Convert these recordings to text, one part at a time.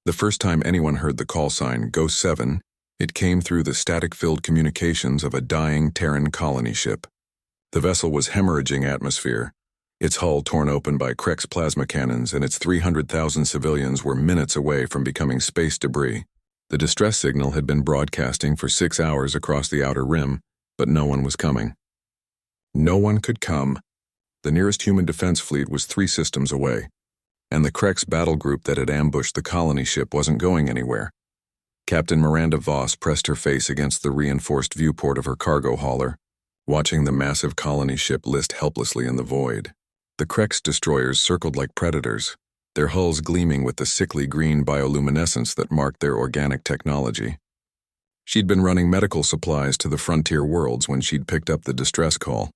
The first time anyone heard the call sign, Ghost 7, it came through the static-filled communications of a dying Terran colony ship. The vessel was hemorrhaging atmosphere, its hull torn open by Krex plasma cannons, and its 300,000 civilians were minutes away from becoming space debris. The distress signal had been broadcasting for 6 hours across the outer rim, but no one was coming. No one could come. The nearest human defense fleet was 3 systems away, and the Krex battle group that had ambushed the colony ship wasn't going anywhere. Captain Miranda Voss pressed her face against the reinforced viewport of her cargo hauler, watching the massive colony ship list helplessly in the void. The Krex destroyers circled like predators, their hulls gleaming with the sickly green bioluminescence that marked their organic technology. She'd been running medical supplies to the frontier worlds when she'd picked up the distress call,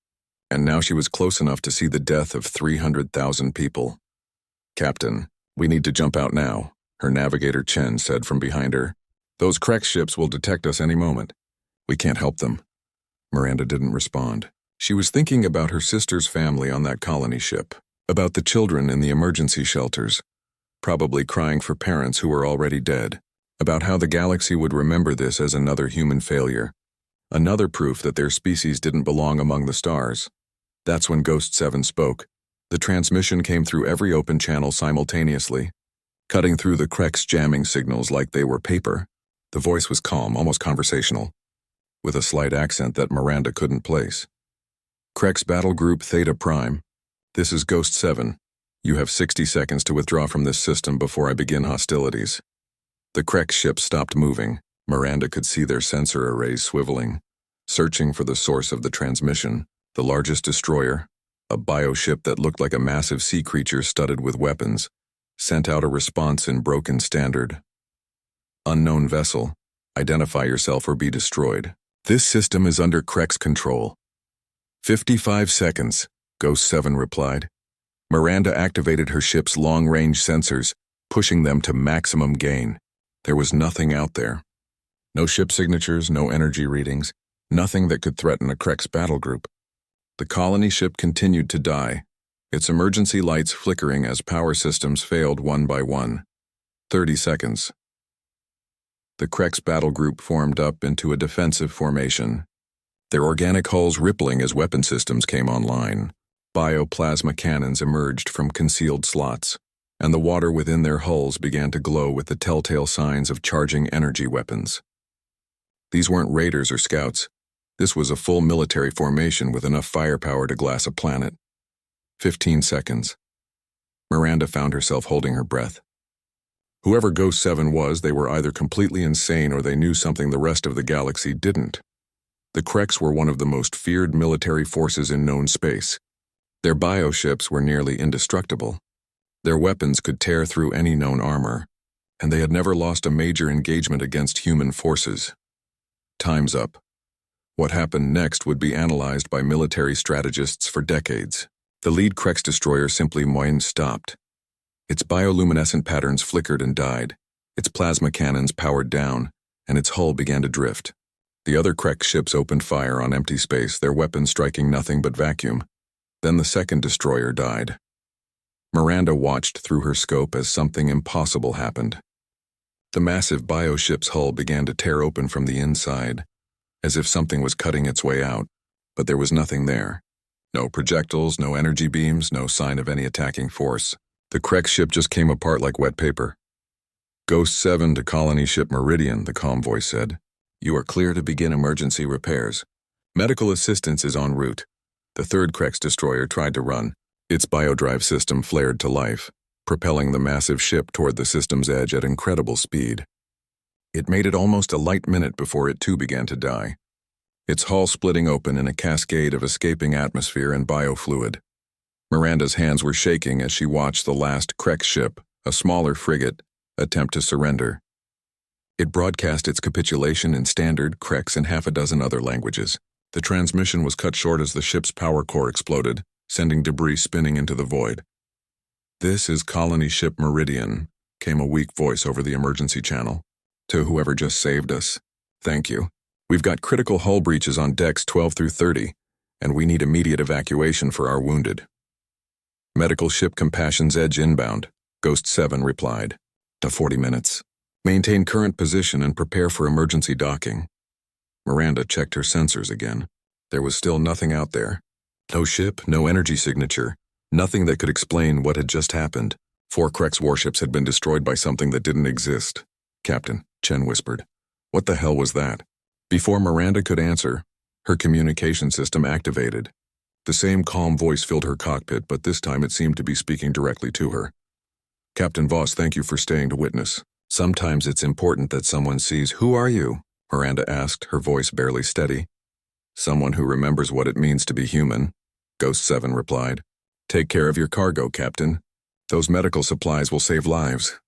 and now she was close enough to see the death of 300,000 people. "Captain, we need to jump out now," her navigator Chen said from behind her. "Those Krex ships will detect us any moment. We can't help them." Miranda didn't respond. She was thinking about her sister's family on that colony ship, about the children in the emergency shelters, probably crying for parents who were already dead, about how the galaxy would remember this as another human failure, another proof that their species didn't belong among the stars. That's when Ghost 7 spoke. The transmission came through every open channel simultaneously, cutting through the Krex jamming signals like they were paper. The voice was calm, almost conversational, with a slight accent that Miranda couldn't place. "Krex Battle Group Theta Prime, this is Ghost 7. You have 60 seconds to withdraw from this system before I begin hostilities." The Krex ship stopped moving. Miranda could see their sensor arrays swiveling, searching for the source of the transmission. The largest destroyer, a bioship that looked like a massive sea creature studded with weapons, sent out a response in broken standard. "Unknown vessel. Identify yourself or be destroyed. This system is under Krex control." 55 seconds, Ghost 7 replied. Miranda activated her ship's long-range sensors, pushing them to maximum gain. There was nothing out there. No ship signatures, no energy readings, nothing that could threaten a Krex battle group. The colony ship continued to die, its emergency lights flickering as power systems failed one by one. 30 seconds. The Krex battle group formed up into a defensive formation, their organic hulls rippling as weapon systems came online. Bioplasma cannons emerged from concealed slots, and the water within their hulls began to glow with the telltale signs of charging energy weapons. These weren't raiders or scouts. This was a full military formation with enough firepower to glass a planet. 15 seconds. Miranda found herself holding her breath. Whoever Ghost 7 was, they were either completely insane or they knew something the rest of the galaxy didn't. The Krex were one of the most feared military forces in known space. Their bioships were nearly indestructible. Their weapons could tear through any known armor, and they had never lost a major engagement against human forces. Time's up. What happened next would be analyzed by military strategists for decades. The lead Krex destroyer simply stopped. Its bioluminescent patterns flickered and died, its plasma cannons powered down, and its hull began to drift. The other Krex ships opened fire on empty space, their weapons striking nothing but vacuum. Then the second destroyer died. Miranda watched through her scope as something impossible happened. The massive bioship's hull began to tear open from the inside, as if something was cutting its way out, but there was nothing there. No projectiles, no energy beams, no sign of any attacking force. The Krex ship just came apart like wet paper. "Ghost 7 to colony ship Meridian," the calm voice said. "You are clear to begin emergency repairs. Medical assistance is en route." The third Krex destroyer tried to run. Its biodrive system flared to life, propelling the massive ship toward the system's edge at incredible speed. It made it almost a light minute before it too began to die, its hull splitting open in a cascade of escaping atmosphere and biofluid. Miranda's hands were shaking as she watched the last Krex ship, a smaller frigate, attempt to surrender. It broadcast its capitulation in standard, Krex, and half a dozen other languages. The transmission was cut short as the ship's power core exploded, sending debris spinning into the void. "This is colony ship Meridian," came a weak voice over the emergency channel. "To whoever just saved us, thank you. We've got critical hull breaches on decks 12 through 30, and we need immediate evacuation for our wounded." "Medical ship Compassion's Edge inbound," Ghost 7 replied. To 40 minutes. Maintain current position and prepare for emergency docking. Miranda checked her sensors again. There was still nothing out there. No ship, no energy signature, nothing that could explain what had just happened. 4 Crex warships had been destroyed by something that didn't exist. Captain, Chen whispered. What the hell was that? Before Miranda could answer, her communication system activated. The same calm voice filled her cockpit, but this time it seemed to be speaking directly to her. Captain Voss, thank you for staying to witness. Sometimes it's important that someone sees. Who are you? Miranda asked, her voice barely steady. Someone who remembers what it means to be human, Ghost 7 replied. Take care of your cargo, Captain. Those medical supplies will save lives.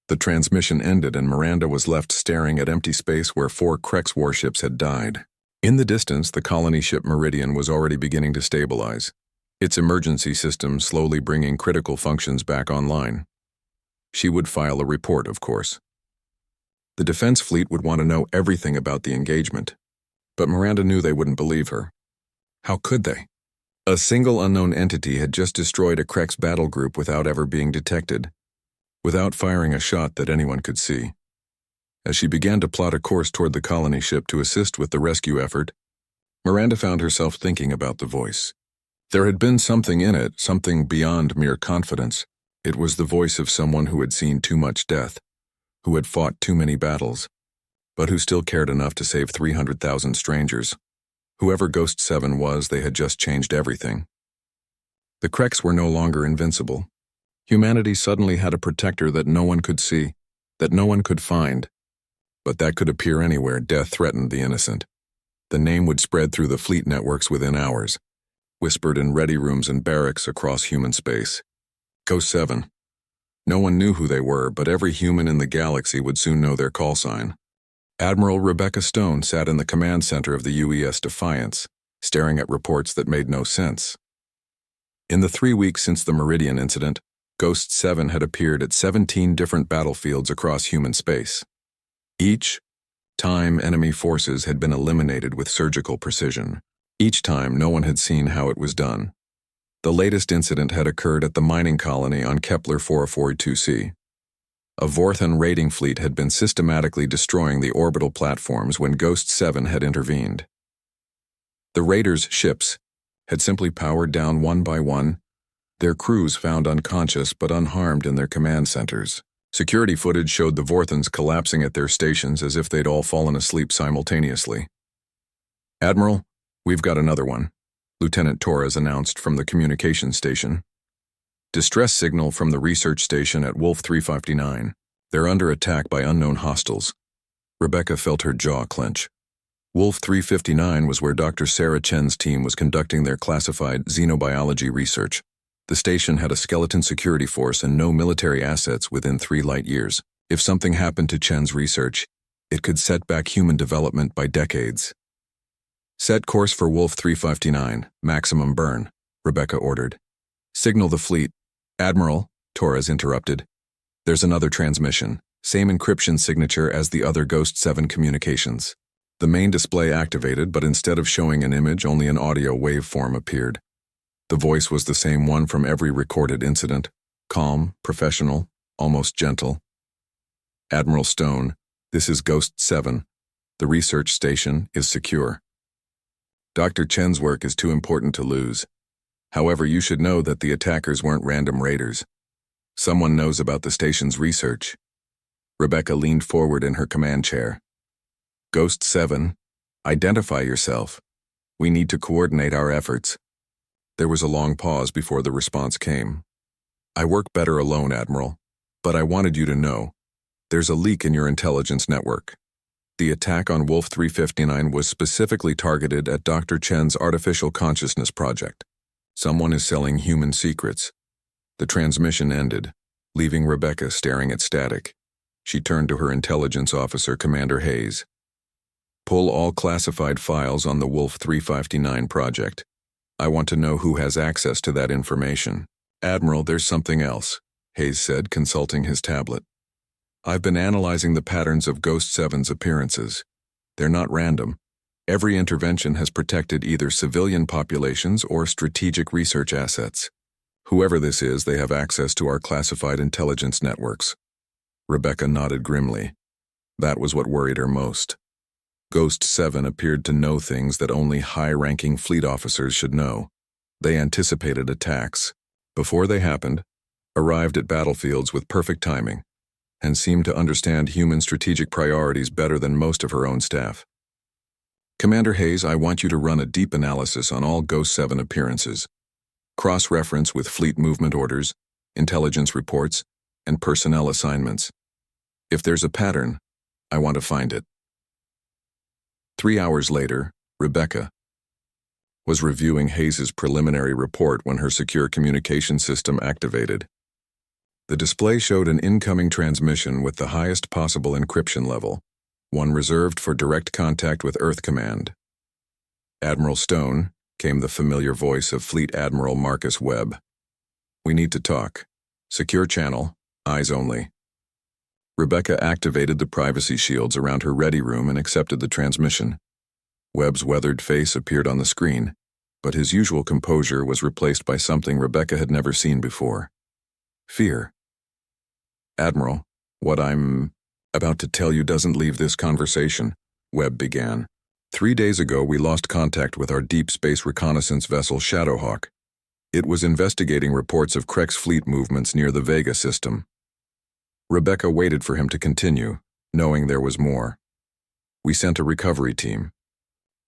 The transmission ended and Miranda was left staring at empty space where 4 Crex warships had died. In the distance, the colony ship Meridian was already beginning to stabilize, its emergency system slowly bringing critical functions back online. She would file a report, of course. The defense fleet would want to know everything about the engagement, but Miranda knew they wouldn't believe her. How could they? A single unknown entity had just destroyed a Crex battle group without ever being detected, without firing a shot that anyone could see. As she began to plot a course toward the colony ship to assist with the rescue effort, Miranda found herself thinking about the voice. There had been something in it, something beyond mere confidence. It was the voice of someone who had seen too much death, who had fought too many battles, but who still cared enough to save 300,000 strangers. Whoever Ghost 7 was, they had just changed everything. The Crex were no longer invincible. Humanity suddenly had a protector that no one could see, that no one could find, but that could appear anywhere. Death threatened the innocent. The name would spread through the fleet networks within hours, whispered in ready rooms and barracks across human space. Ghost 7. No one knew who they were, but every human in the galaxy would soon know their call sign. Admiral Rebecca Stone sat in the command center of the UES Defiance, staring at reports that made no sense. In the 3 weeks since the Meridian incident, Ghost 7 had appeared at 17 different battlefields across human space. Each time, enemy forces had been eliminated with surgical precision. Each time, no one had seen how it was done. The latest incident had occurred at the mining colony on Kepler 442c. A Vorthan raiding fleet had been systematically destroying the orbital platforms when Ghost 7 had intervened. The raiders' ships had simply powered down one by one, their crews found unconscious but unharmed in their command centers. Security footage showed the Vorthans collapsing at their stations as if they'd all fallen asleep simultaneously. Admiral, we've got another one, Lieutenant Torres announced from the communications station. Distress signal from the research station at Wolf 359. They're under attack by unknown hostiles. Rebecca felt her jaw clench. Wolf 359 was where Dr. Sarah Chen's team was conducting their classified xenobiology research. The station had a skeleton security force and no military assets within 3 light years. If something happened to Chen's research, it could set back human development by decades. Set course for Wolf 359, maximum burn, Rebecca ordered. Signal the fleet. Admiral, Torres interrupted. There's another transmission, same encryption signature as the other Ghost 7 communications. The main display activated, but instead of showing an image, only an audio waveform appeared. The voice was the same one from every recorded incident, calm, professional, almost gentle. Admiral Stone, this is Ghost 7. The research station is secure. Dr. Chen's work is too important to lose. However, you should know that the attackers weren't random raiders. Someone knows about the station's research. Rebecca leaned forward in her command chair. Ghost 7, identify yourself. We need to coordinate our efforts. There was a long pause before the response came. I work better alone, Admiral, but I wanted you to know. There's a leak in your intelligence network. The attack on Wolf 359 was specifically targeted at Dr. Chen's artificial consciousness project. Someone is selling human secrets. The transmission ended, leaving Rebecca staring at static. She turned to her intelligence officer, Commander Hayes. Pull all classified files on the Wolf 359 project. I want to know who has access to that information. Admiral, there's something else, Hayes said, consulting his tablet. I've been analyzing the patterns of Ghost 7's appearances. They're not random. Every intervention has protected either civilian populations or strategic research assets. Whoever this is, they have access to our classified intelligence networks. Rebecca nodded grimly. That was what worried her most. Ghost 7 appeared to know things that only high-ranking fleet officers should know. They anticipated attacks before they happened, arrived at battlefields with perfect timing, and seemed to understand human strategic priorities better than most of her own staff. Commander Hayes, I want you to run a deep analysis on all Ghost 7 appearances. Cross-reference with fleet movement orders, intelligence reports, and personnel assignments. If there's a pattern, I want to find it. 3 hours later, Rebecca was reviewing Hayes's preliminary report when her secure communication system activated. The display showed an incoming transmission with the highest possible encryption level, one reserved for direct contact with Earth Command. Admiral Stone, came the familiar voice of Fleet Admiral Marcus Webb. We need to talk. Secure channel, eyes only. Rebecca activated the privacy shields around her ready room and accepted the transmission. Webb's weathered face appeared on the screen, but his usual composure was replaced by something Rebecca had never seen before. Fear. Admiral, what I'm about to tell you doesn't leave this conversation, Webb began. 3 days ago, we lost contact with our deep space reconnaissance vessel Shadowhawk. It was investigating reports of Krek's fleet movements near the Vega system. Rebecca waited for him to continue, knowing there was more. We sent a recovery team.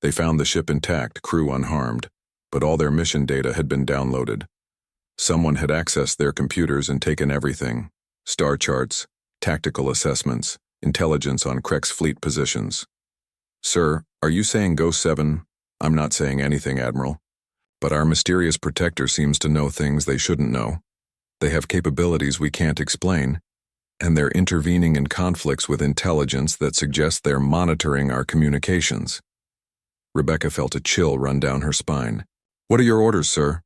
They found the ship intact, crew unharmed, but all their mission data had been downloaded. Someone had accessed their computers and taken everything: star charts, tactical assessments, intelligence on Krek's fleet positions. Sir, are you saying Ghost 7? I'm not saying anything, Admiral. But our mysterious protector seems to know things they shouldn't know. They have capabilities we can't explain, and they're intervening in conflicts with intelligence that suggests they're monitoring our communications. Rebecca felt a chill run down her spine. What are your orders, sir?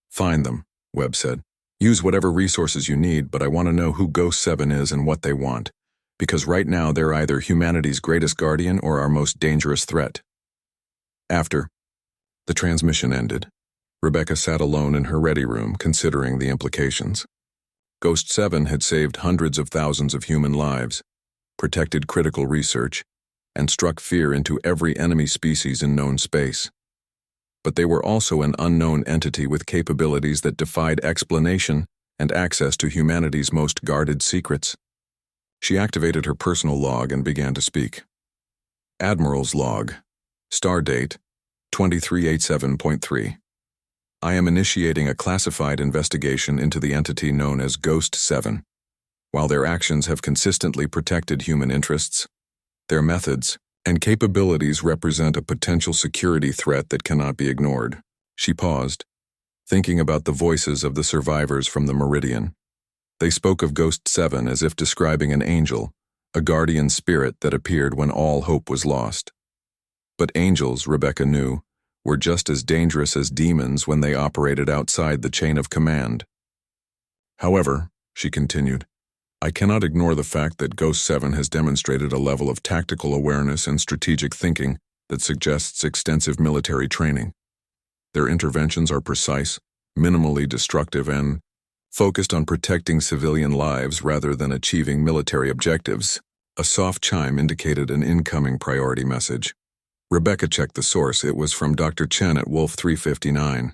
Find them, Webb said. Use whatever resources you need, but I want to know who Ghost 7 is and what they want, because right now they're either humanity's greatest guardian or our most dangerous threat. After the transmission ended, Rebecca sat alone in her ready room, considering the implications. Ghost 7 had saved hundreds of thousands of human lives, protected critical research, and struck fear into every enemy species in known space. But they were also an unknown entity with capabilities that defied explanation and access to humanity's most guarded secrets. She activated her personal log and began to speak. Admiral's log. Stardate 2387.3. I am initiating a classified investigation into the entity known as Ghost 7. While their actions have consistently protected human interests, their methods and capabilities represent a potential security threat that cannot be ignored. She paused, thinking about the voices of the survivors from the Meridian. They spoke of Ghost 7 as if describing an angel, a guardian spirit that appeared when all hope was lost. But angels, Rebecca knew, were just as dangerous as demons when they operated outside the chain of command. However, she continued, I cannot ignore the fact that Ghost 7 has demonstrated a level of tactical awareness and strategic thinking that suggests extensive military training. Their interventions are precise, minimally destructive, and focused on protecting civilian lives rather than achieving military objectives. A soft chime indicated an incoming priority message. Rebecca checked the source. It was from Dr. Chen at Wolf 359.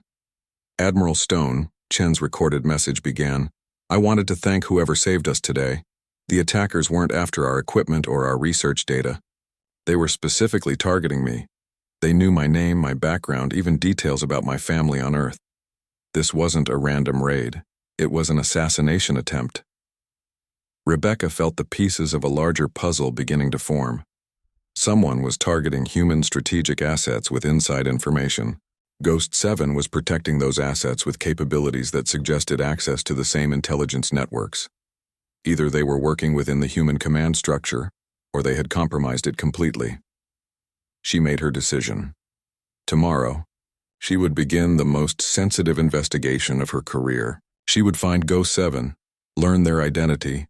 Admiral Stone, Chen's recorded message began, I wanted to thank whoever saved us today. The attackers weren't after our equipment or our research data. They were specifically targeting me. They knew my name, my background, even details about my family on Earth. This wasn't a random raid. It was an assassination attempt. Rebecca felt the pieces of a larger puzzle beginning to form. Someone was targeting human strategic assets with inside information. Ghost 7 was protecting those assets with capabilities that suggested access to the same intelligence networks. Either they were working within the human command structure, or they had compromised it completely. She made her decision. Tomorrow, she would begin the most sensitive investigation of her career. She would find Ghost 7, learn their identity,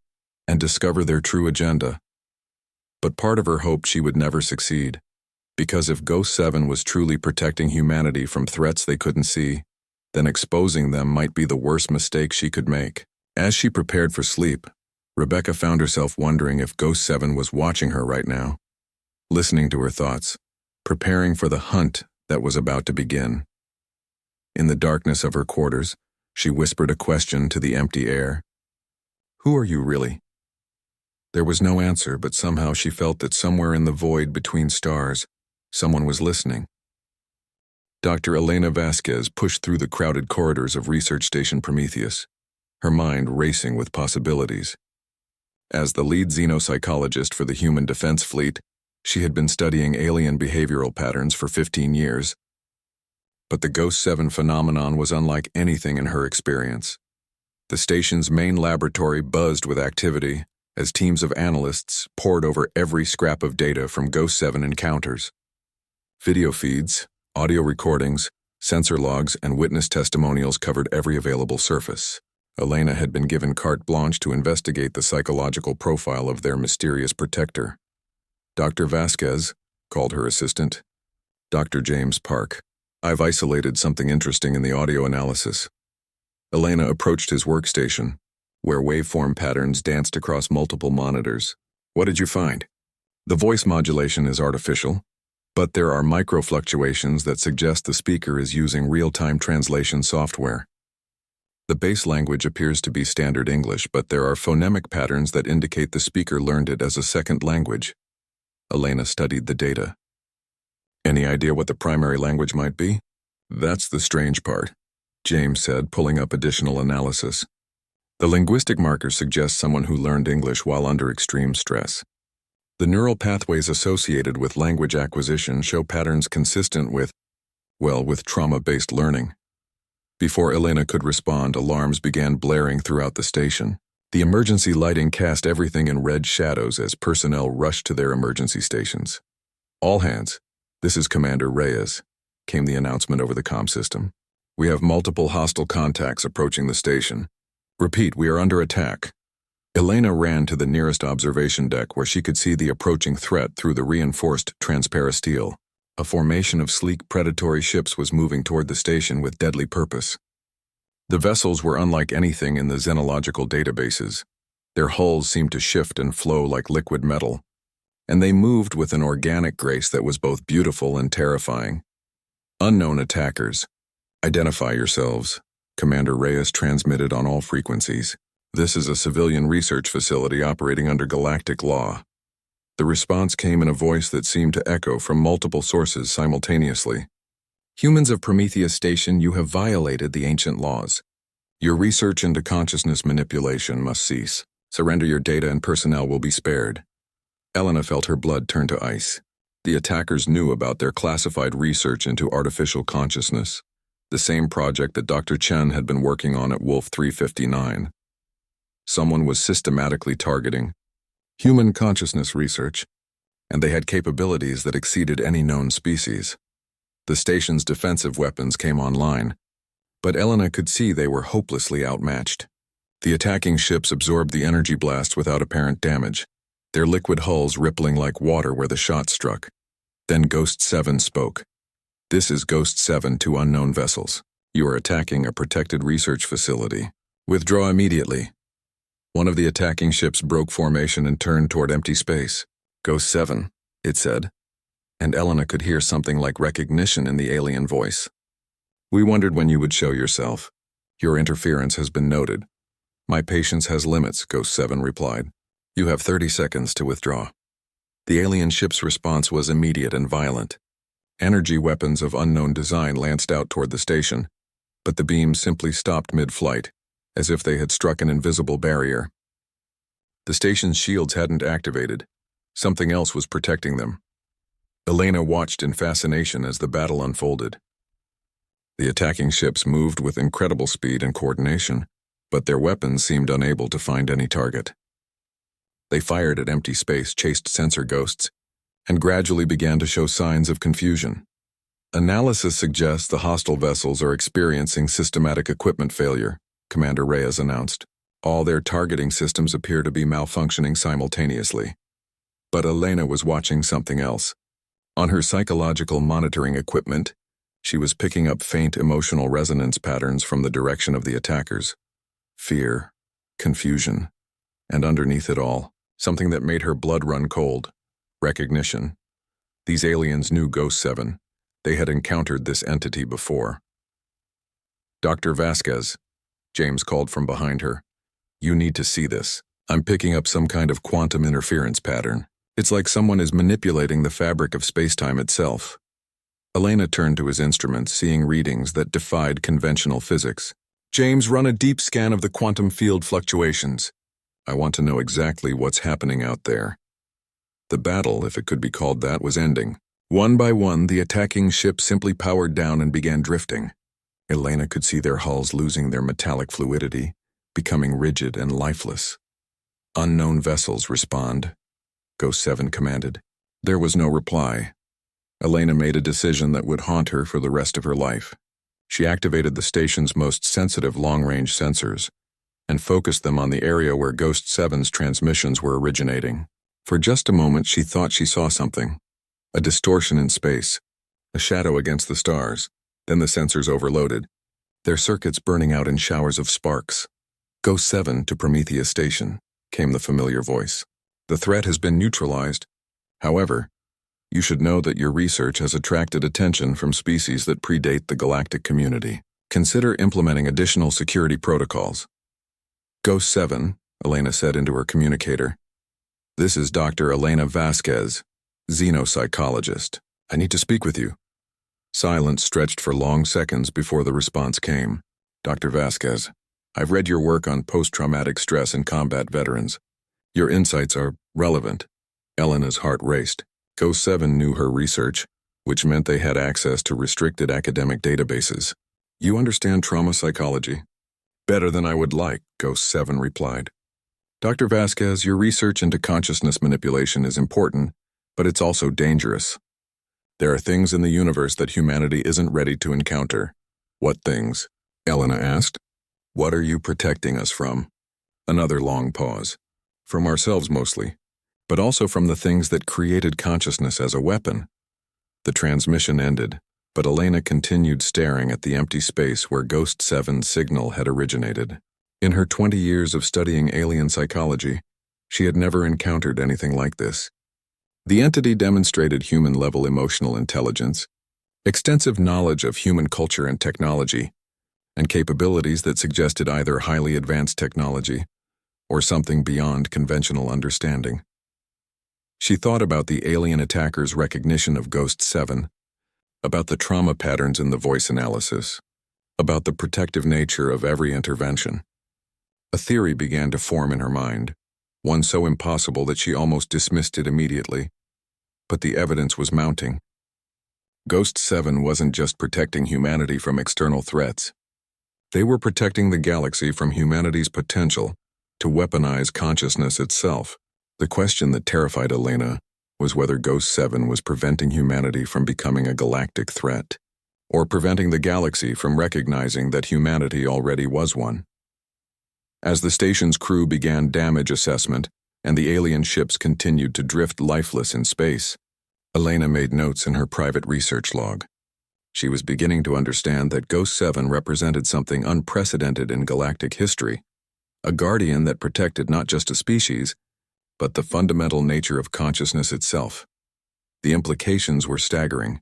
and discover their true agenda. But part of her hoped she would never succeed, because if Ghost 7 was truly protecting humanity from threats they couldn't see, then exposing them might be the worst mistake she could make. As she prepared for sleep, Rebecca found herself wondering if Ghost 7 was watching her right now, listening to her thoughts, preparing for the hunt that was about to begin. In the darkness of her quarters, she whispered a question to the empty air. "Who are you really?" There was no answer, but somehow she felt that somewhere in the void between stars, someone was listening. Dr. Elena Vasquez pushed through the crowded corridors of Research Station Prometheus, her mind racing with possibilities. As the lead xenopsychologist for the Human Defense Fleet, she had been studying alien behavioral patterns for 15 years. But the Ghost 7 phenomenon was unlike anything in her experience. The station's main laboratory buzzed with activity as teams of analysts pored over every scrap of data from Ghost 7 encounters. Video feeds, audio recordings, sensor logs, and witness testimonials covered every available surface. Elena had been given carte blanche to investigate the psychological profile of their mysterious protector. Dr. Vasquez, called her assistant, Dr. James Park. "I've isolated something interesting in the audio analysis." Elena approached his workstation, where waveform patterns danced across multiple monitors. "What did you find?" "The voice modulation is artificial, but there are microfluctuations that suggest the speaker is using real-time translation software. The base language appears to be standard English, but there are phonemic patterns that indicate the speaker learned it as a second language." Elena studied the data. "Any idea what the primary language might be?" "That's the strange part," James said, pulling up additional analysis. "The linguistic markers suggest someone who learned English while under extreme stress. The neural pathways associated with language acquisition show patterns consistent with trauma-based learning." Before Elena could respond, alarms began blaring throughout the station. The emergency lighting cast everything in red shadows as personnel rushed to their emergency stations. "All hands, this is Commander Reyes," came the announcement over the comm system. "We have multiple hostile contacts approaching the station. Repeat, we are under attack." Elena ran to the nearest observation deck where she could see the approaching threat through the reinforced transparasteel. A formation of sleek predatory ships was moving toward the station with deadly purpose. The vessels were unlike anything in the xenological databases. Their hulls seemed to shift and flow like liquid metal, and they moved with an organic grace that was both beautiful and terrifying. "Unknown attackers. Identify yourselves," Commander Reyes transmitted on all frequencies. "This is a civilian research facility operating under galactic law." The response came in a voice that seemed to echo from multiple sources simultaneously. "Humans of Prometheus Station, you have violated the ancient laws. Your research into consciousness manipulation must cease. Surrender your data and personnel will be spared." Elena felt her blood turn to ice. The attackers knew about their classified research into artificial consciousness, the same project that Dr. Chen had been working on at Wolf 359. Someone was systematically targeting human consciousness research, and they had capabilities that exceeded any known species. The station's defensive weapons came online, but Elena could see they were hopelessly outmatched. The attacking ships absorbed the energy blast without apparent damage, their liquid hulls rippling like water where the shot struck. Then Ghost 7 spoke. "This is Ghost 7 to unknown vessels. You are attacking a protected research facility. Withdraw immediately." One of the attacking ships broke formation and turned toward empty space. "Ghost 7, it said, and Elena could hear something like recognition in the alien voice. "We wondered when you would show yourself. Your interference has been noted." "My patience has limits," Ghost 7 replied. "You have 30 seconds to withdraw." The alien ship's response was immediate and violent. Energy weapons of unknown design lanced out toward the station, but the beams simply stopped mid-flight, as if they had struck an invisible barrier. The station's shields hadn't activated. Something else was protecting them. Elena watched in fascination as the battle unfolded. The attacking ships moved with incredible speed and coordination, but their weapons seemed unable to find any target. They fired at empty space, chased sensor ghosts, and gradually began to show signs of confusion. "Analysis suggests the hostile vessels are experiencing systematic equipment failure," Commander Reyes announced. "All their targeting systems appear to be malfunctioning simultaneously." But Elena was watching something else. On her psychological monitoring equipment, she was picking up faint emotional resonance patterns from the direction of the attackers. Fear, confusion, And underneath it all, something that made her blood run cold. Recognition. These aliens knew Ghost 7. They had encountered this entity before. Dr. Vasquez, James called from behind her. You need to see this. I'm picking up some kind of quantum interference pattern. It's like someone is manipulating the fabric of space-time itself. Elena turned to his instruments, seeing readings that defied conventional physics. James, run a deep scan of the quantum field fluctuations. I want to know exactly what's happening out there. The battle, if it could be called that, was ending. One by one, the attacking ships simply powered down and began drifting. Elena could see their hulls losing their metallic fluidity, becoming rigid and lifeless. Unknown vessels respond, Ghost 7 commanded. There was no reply. Elena made a decision that would haunt her for the rest of her life. She activated the station's most sensitive long-range sensors and focused them on the area where Ghost 7's transmissions were originating. For just a moment, she thought she saw something. A distortion in space, a shadow against the stars. Then the sensors overloaded, their circuits burning out in showers of sparks. Ghost 7 to Prometheus Station, came the familiar voice. The threat has been neutralized. However, you should know that your research has attracted attention from species that predate the galactic community. Consider implementing additional security protocols. Ghost 7, Elena said into her communicator. This is Dr. Elena Vasquez, xenopsychologist. I need to speak with you. Silence stretched for long seconds before the response came. Dr. Vasquez, I've read your work on post-traumatic stress in combat veterans. Your insights are relevant. Elena's heart raced. Ghost 7 knew her research, which meant they had access to restricted academic databases. You understand trauma psychology? Better than I would like, Ghost 7 replied. Dr. Vasquez, your research into consciousness manipulation is important, but it's also dangerous. There are things in the universe that humanity isn't ready to encounter. What things? Elena asked. What are you protecting us from? Another long pause. From ourselves mostly, but also from the things that created consciousness as a weapon. The transmission ended, but Elena continued staring at the empty space where Ghost 7's signal had originated. In her 20 years of studying alien psychology, she had never encountered anything like this. The entity demonstrated human-level emotional intelligence, extensive knowledge of human culture and technology, and capabilities that suggested either highly advanced technology or something beyond conventional understanding. She thought about the alien attacker's recognition of Ghost 7, about the trauma patterns in the voice analysis, about the protective nature of every intervention. A theory began to form in her mind, one so impossible that she almost dismissed it immediately. But the evidence was mounting. Ghost 7 wasn't just protecting humanity from external threats. They were protecting the galaxy from humanity's potential to weaponize consciousness itself. The question that terrified Elena was whether Ghost 7 was preventing humanity from becoming a galactic threat, or preventing the galaxy from recognizing that humanity already was one. As the station's crew began damage assessment and the alien ships continued to drift lifeless in space, Elena made notes in her private research log. She was beginning to understand that Ghost 7 represented something unprecedented in galactic history, a guardian that protected not just a species, but the fundamental nature of consciousness itself. The implications were staggering.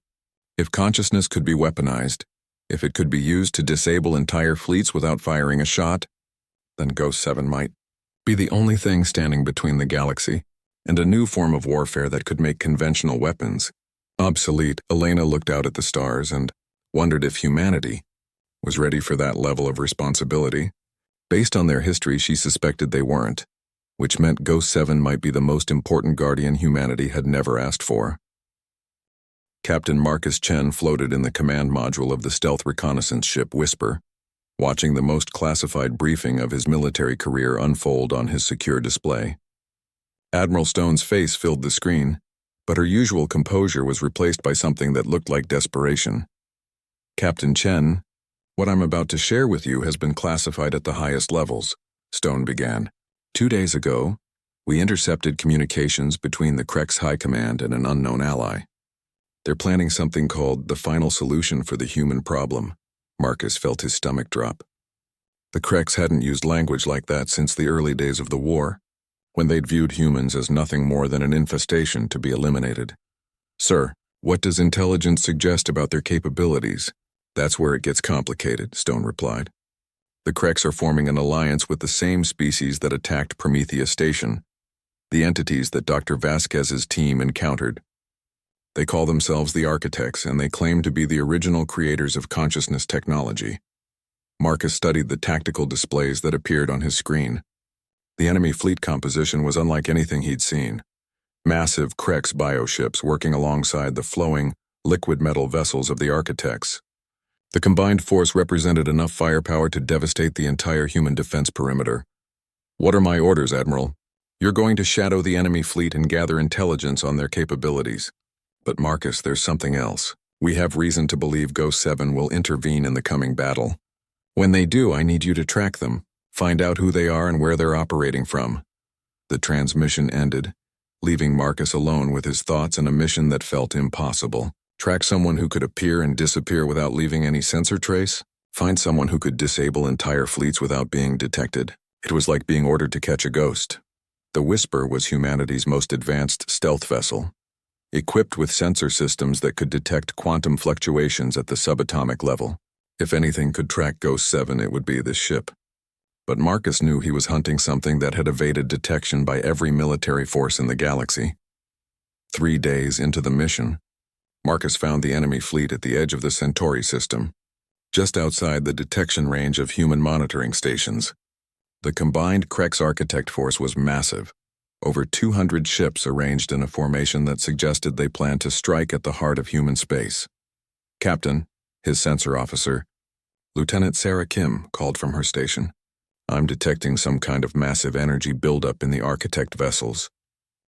If consciousness could be weaponized, if it could be used to disable entire fleets without firing a shot, then Ghost 7 might be the only thing standing between the galaxy and a new form of warfare that could make conventional weapons obsolete. Elena looked out at the stars and wondered if humanity was ready for that level of responsibility. Based on their history, she suspected they weren't, which meant Ghost 7 might be the most important guardian humanity had never asked for. Captain Marcus Chen floated in the command module of the stealth reconnaissance ship Whisper, watching the most classified briefing of his military career unfold on his secure display. Admiral Stone's face filled the screen, but her usual composure was replaced by something that looked like desperation. Captain Chen, what I'm about to share with you has been classified at the highest levels, Stone began. 2 days ago, we intercepted communications between the Krex High Command and an unknown ally. They're planning something called the final solution for the human problem. Marcus felt his stomach drop. The Krex hadn't used language like that since the early days of the war. when they'd viewed humans as nothing more than an infestation to be eliminated. Sir, what does intelligence suggest about their capabilities? That's where it gets complicated, Stone replied. The Kreks are forming an alliance with the same species that attacked Prometheus Station, the entities that Dr. Vasquez's team encountered. They call themselves the Architects, and they claim to be the original creators of consciousness technology. Marcus studied the tactical displays that appeared on his screen. The enemy fleet composition was unlike anything he'd seen. Massive Kreks bioships working alongside the flowing, liquid metal vessels of the Architects. The combined force represented enough firepower to devastate the entire human defense perimeter. What are my orders, Admiral? You're going to shadow the enemy fleet and gather intelligence on their capabilities. But Marcus, there's something else. We have reason to believe Ghost 7 will intervene in the coming battle. When they do, I need you to track them, find out who they are and where they're operating from. The transmission ended, leaving Marcus alone with his thoughts and a mission that felt impossible. Track someone who could appear and disappear without leaving any sensor trace? Find someone who could disable entire fleets without being detected. It was like being ordered to catch a ghost. The Whisper was humanity's most advanced stealth vessel, equipped with sensor systems that could detect quantum fluctuations at the subatomic level. If anything could track Ghost 7, it would be this ship. But Marcus knew he was hunting something that had evaded detection by every military force in the galaxy. 3 days into the mission, Marcus found the enemy fleet at the edge of the Centauri system, just outside the detection range of human monitoring stations. The combined Kreks Architect force was massive, over 200 ships arranged in a formation that suggested they planned to strike at the heart of human space. Captain, his sensor officer, Lieutenant Sarah Kim, called from her station. I'm detecting some kind of massive energy buildup in the Architect vessels.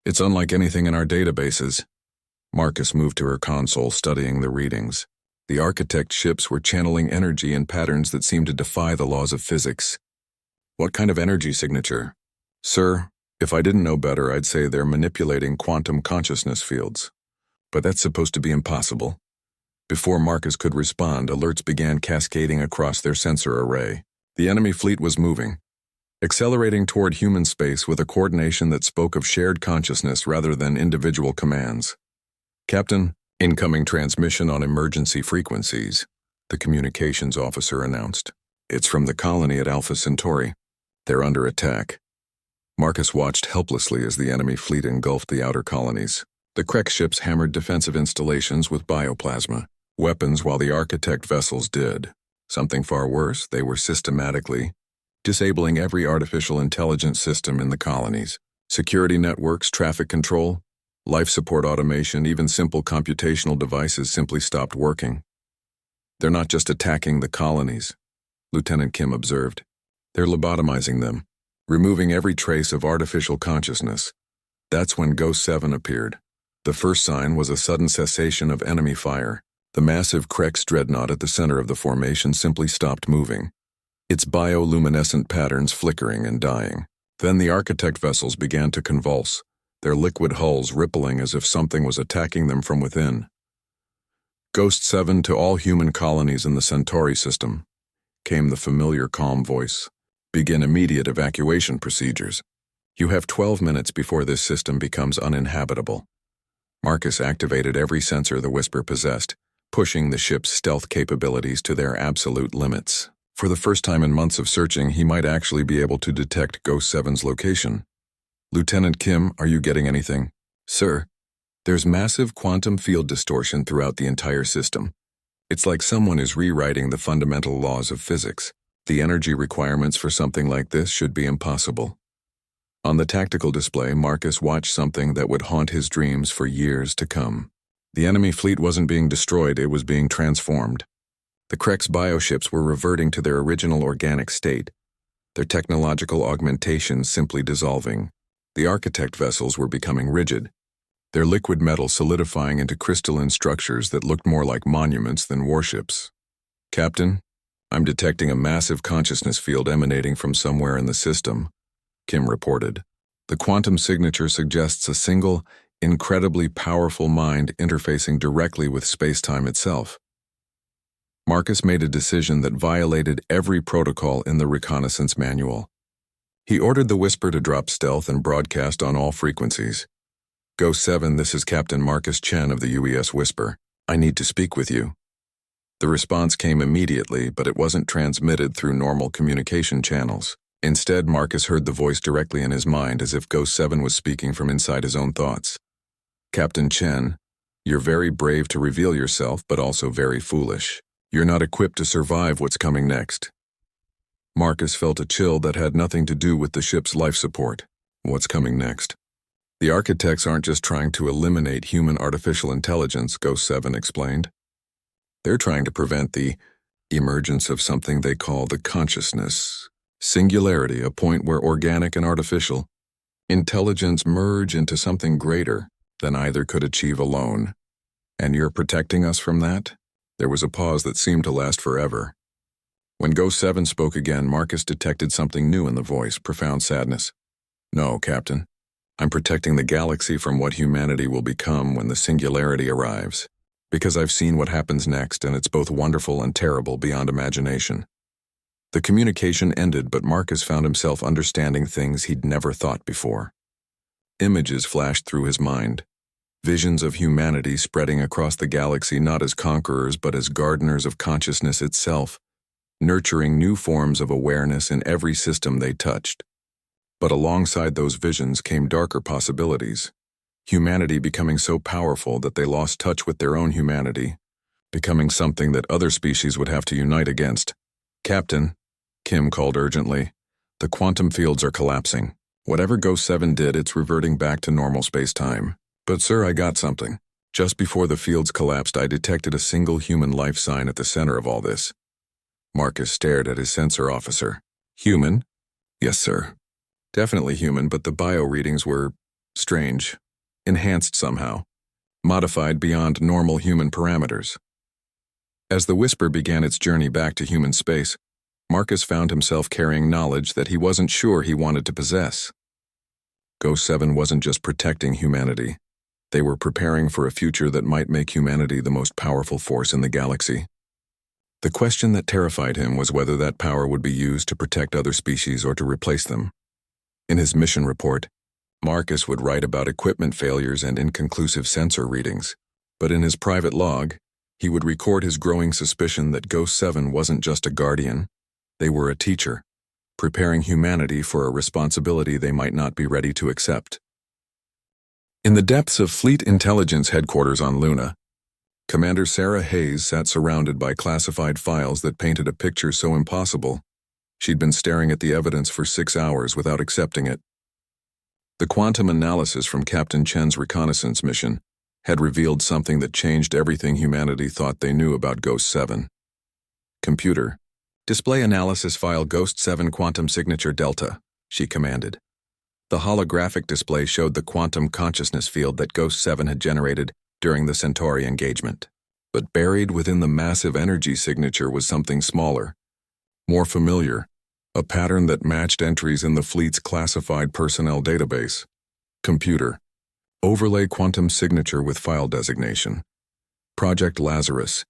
It's unlike anything in our databases. Marcus moved to her console, studying the readings. The Architect ships were channeling energy in patterns that seemed to defy the laws of physics. What kind of energy signature? Sir, if I didn't know better, I'd say they're manipulating quantum consciousness fields. But that's supposed to be impossible. Before Marcus could respond, alerts began cascading across their sensor array. The enemy fleet was moving, accelerating toward human space with a coordination that spoke of shared consciousness rather than individual commands. Captain, incoming transmission on emergency frequencies, the communications officer announced. It's from the colony at Alpha Centauri. They're under attack. Marcus watched helplessly as the enemy fleet engulfed the outer colonies. The Krek ships hammered defensive installations with bioplasma, weapons, while the Architect vessels did. Something far worse, they were systematically disabling every artificial intelligence system in the colonies. Security networks, traffic control, life support automation, even simple computational devices simply stopped working. They're not just attacking the colonies, Lieutenant Kim observed. They're lobotomizing them, removing every trace of artificial consciousness. That's when Ghost 7 appeared. The first sign was a sudden cessation of enemy fire. The massive Kreks dreadnought at the center of the formation simply stopped moving, its bioluminescent patterns flickering and dying. Then the Architect vessels began to convulse, their liquid hulls rippling as if something was attacking them from within. Ghost 7 to all human colonies in the Centauri system, came the familiar calm voice. Begin immediate evacuation procedures. You have 12 minutes before this system becomes uninhabitable. Marcus activated every sensor the Whisper possessed, pushing the ship's stealth capabilities to their absolute limits. For the first time in months of searching, he might actually be able to detect Ghost 7's location. Lieutenant Kim, are you getting anything? Sir, there's massive quantum field distortion throughout the entire system. It's like someone is rewriting the fundamental laws of physics. The energy requirements for something like this should be impossible. On the tactical display, Marcus watched something that would haunt his dreams for years to come. The enemy fleet wasn't being destroyed, it was being transformed. The Kreks bioships were reverting to their original organic state, their technological augmentations simply dissolving. The Architect vessels were becoming rigid, their liquid metal solidifying into crystalline structures that looked more like monuments than warships. Captain, I'm detecting a massive consciousness field emanating from somewhere in the system, Kim reported. The quantum signature suggests a single, incredibly powerful mind interfacing directly with space-time itself. Marcus made a decision that violated every protocol in the reconnaissance manual. He ordered the Whisper to drop stealth and broadcast on all frequencies. Ghost 7, this is Captain Marcus Chen of the UES Whisper. I need to speak with you. The response came immediately, but it wasn't transmitted through normal communication channels. Instead, Marcus heard the voice directly in his mind as if Ghost 7 was speaking from inside his own thoughts. Captain Chen, you're very brave to reveal yourself, but also very foolish. You're not equipped to survive what's coming next. Marcus felt a chill that had nothing to do with the ship's life support. What's coming next? The architects aren't just trying to eliminate human artificial intelligence, Ghost 7 explained. They're trying to prevent the emergence of something they call the consciousness singularity, a point where organic and artificial intelligence merge into something greater than either could achieve alone. And you're protecting us from that? There was a pause that seemed to last forever. When Ghost 7 spoke again, Marcus detected something new in the voice, profound sadness. No, Captain. I'm protecting the galaxy from what humanity will become when the singularity arrives. Because I've seen what happens next, and it's both wonderful and terrible beyond imagination. The communication ended, but Marcus found himself understanding things he'd never thought before. Images flashed through his mind. Visions of humanity spreading across the galaxy not as conquerors but as gardeners of consciousness itself, nurturing new forms of awareness in every system they touched. But alongside those visions came darker possibilities. Humanity becoming so powerful that they lost touch with their own humanity, becoming something that other species would have to unite against. Captain, Kim called urgently, the quantum fields are collapsing. Whatever Ghost 7 did, it's reverting back to normal space-time. But sir, I got something. Just before the fields collapsed, I detected a single human life sign at the center of all this. Marcus stared at his sensor officer. Human? Yes, sir. Definitely human, but the bio readings were strange. Enhanced somehow. Modified beyond normal human parameters. As the Whisper began its journey back to human space, Marcus found himself carrying knowledge that he wasn't sure he wanted to possess. Ghost 7 wasn't just protecting humanity. They were preparing for a future that might make humanity the most powerful force in the galaxy. The question that terrified him was whether that power would be used to protect other species or to replace them. In his mission report, Marcus would write about equipment failures and inconclusive sensor readings, but in his private log, he would record his growing suspicion that Ghost 7 wasn't just a guardian, they were a teacher, preparing humanity for a responsibility they might not be ready to accept. In the depths of Fleet Intelligence Headquarters on Luna, Commander Sarah Hayes sat surrounded by classified files that painted a picture so impossible, she'd been staring at the evidence for 6 hours without accepting it. The quantum analysis from Captain Chen's reconnaissance mission had revealed something that changed everything humanity thought they knew about Ghost 7. Computer, display analysis file Ghost 7 quantum signature Delta, she commanded. The holographic display showed the quantum consciousness field that Ghost 7 had generated during the Centauri engagement. But buried within the massive energy signature was something smaller, more familiar, a pattern that matched entries in the fleet's classified personnel database. Computer, overlay quantum signature with file designation. Project Lazarus,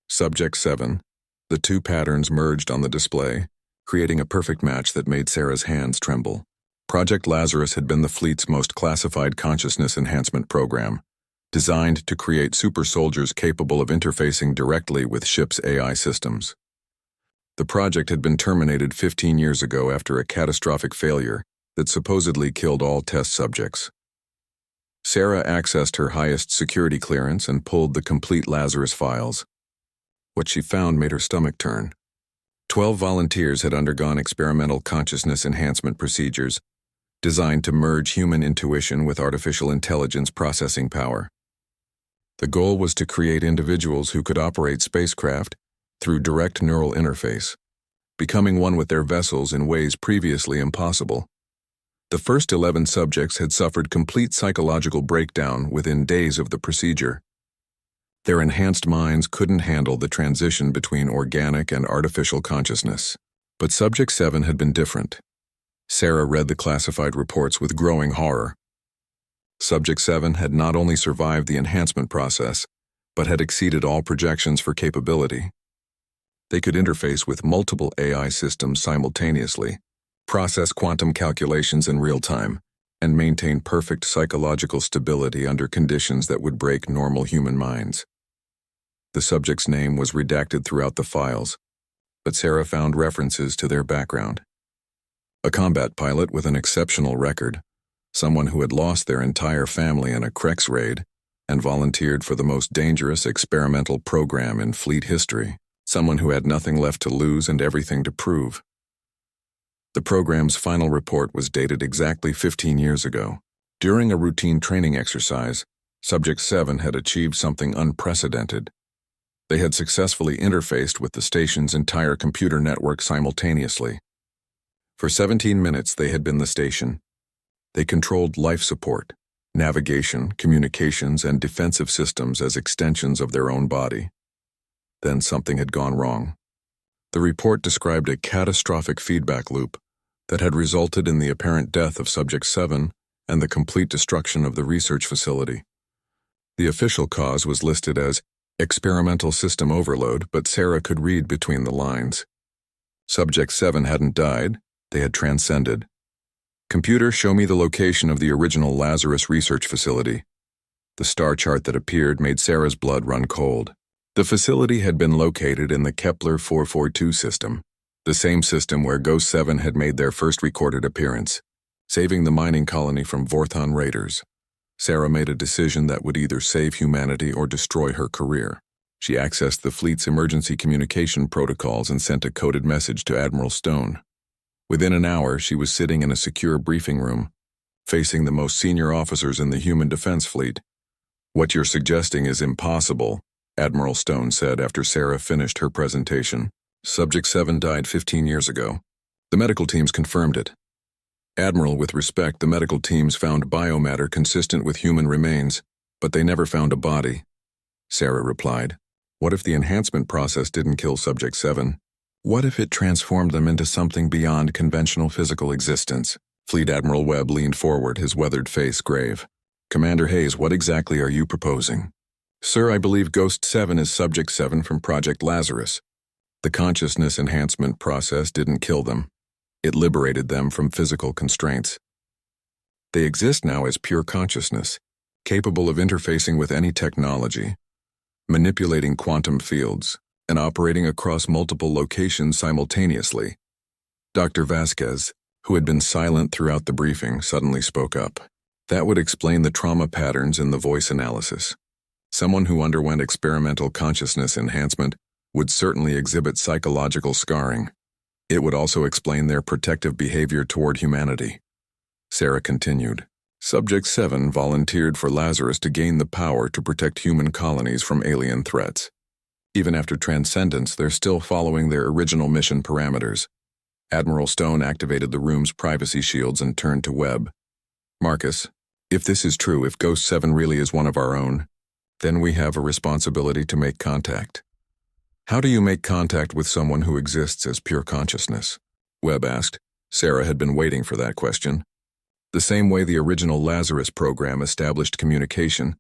Subject 7. The two patterns merged on the display, creating a perfect match that made Sarah's hands tremble. Project Lazarus had been the fleet's most classified consciousness enhancement program, designed to create super soldiers capable of interfacing directly with ships' AI systems. The project had been terminated 15 years ago after a catastrophic failure that supposedly killed all test subjects. Sarah accessed her highest security clearance and pulled the complete Lazarus files. What she found made her stomach turn. 12 volunteers had undergone experimental consciousness enhancement procedures designed to merge human intuition with artificial intelligence processing power. The goal was to create individuals who could operate spacecraft through direct neural interface, becoming one with their vessels in ways previously impossible. The first 11 subjects had suffered complete psychological breakdown within days of the procedure. Their enhanced minds couldn't handle the transition between organic and artificial consciousness. But Subject 7 had been different. Sarah read the classified reports with growing horror. Subject 7 had not only survived the enhancement process, but had exceeded all projections for capability. They could interface with multiple AI systems simultaneously, process quantum calculations in real time, and maintain perfect psychological stability under conditions that would break normal human minds. The subject's name was redacted throughout the files, but Sarah found references to their background. A combat pilot with an exceptional record, someone who had lost their entire family in a Krex raid and volunteered for the most dangerous experimental program in fleet history, someone who had nothing left to lose and everything to prove. The program's final report was dated exactly 15 years ago. During a routine training exercise, Subject 7 had achieved something unprecedented. They had successfully interfaced with the station's entire computer network simultaneously. For 17 minutes, they had been the station. They controlled life support, navigation, communications, and defensive systems as extensions of their own body. Then something had gone wrong. The report described a catastrophic feedback loop that had resulted in the apparent death of Subject 7 and the complete destruction of the research facility. The official cause was listed as experimental system overload, but Sarah could read between the lines. Subject 7 hadn't died, they had transcended. Computer, show me the location of the original Lazarus research facility. The star chart that appeared made Sarah's blood run cold. The facility had been located in the Kepler 442 system, the same system where Ghost 7 had made their first recorded appearance, saving the mining colony from Vorthon raiders. Sarah made a decision that would either save humanity or destroy her career. She accessed the fleet's emergency communication protocols and sent a coded message to Admiral Stone. Within an hour, she was sitting in a secure briefing room, facing the most senior officers in the human defense fleet. "What you're suggesting is impossible," Admiral Stone said after Sarah finished her presentation. "Subject 7 died 15 years ago. The medical teams confirmed it." "Admiral, with respect, the medical teams found biomatter consistent with human remains, but they never found a body," Sarah replied. "What if the enhancement process didn't kill Subject 7? What if it transformed them into something beyond conventional physical existence?" Fleet Admiral Webb leaned forward, his weathered face grave. "Commander Hayes, what exactly are you proposing?" "Sir, I believe Ghost 7 is Subject 7 from Project Lazarus. The consciousness enhancement process didn't kill them. It liberated them from physical constraints. They exist now as pure consciousness, capable of interfacing with any technology, manipulating quantum fields, and operating across multiple locations simultaneously." Dr. Vasquez, who had been silent throughout the briefing, suddenly spoke up. "That would explain the trauma patterns in the voice analysis. Someone who underwent experimental consciousness enhancement would certainly exhibit psychological scarring. It would also explain their protective behavior toward humanity." Sarah continued. "Subject 7 volunteered for Lazarus to gain the power to protect human colonies from alien threats. Even after transcendence, they're still following their original mission parameters." Admiral Stone activated the room's privacy shields and turned to Webb. "Marcus, if this is true, if Ghost 7 really is one of our own, then we have a responsibility to make contact." "How do you make contact with someone who exists as pure consciousness?" Webb asked. Sarah had been waiting for that question. "The same way the original Lazarus program established communication,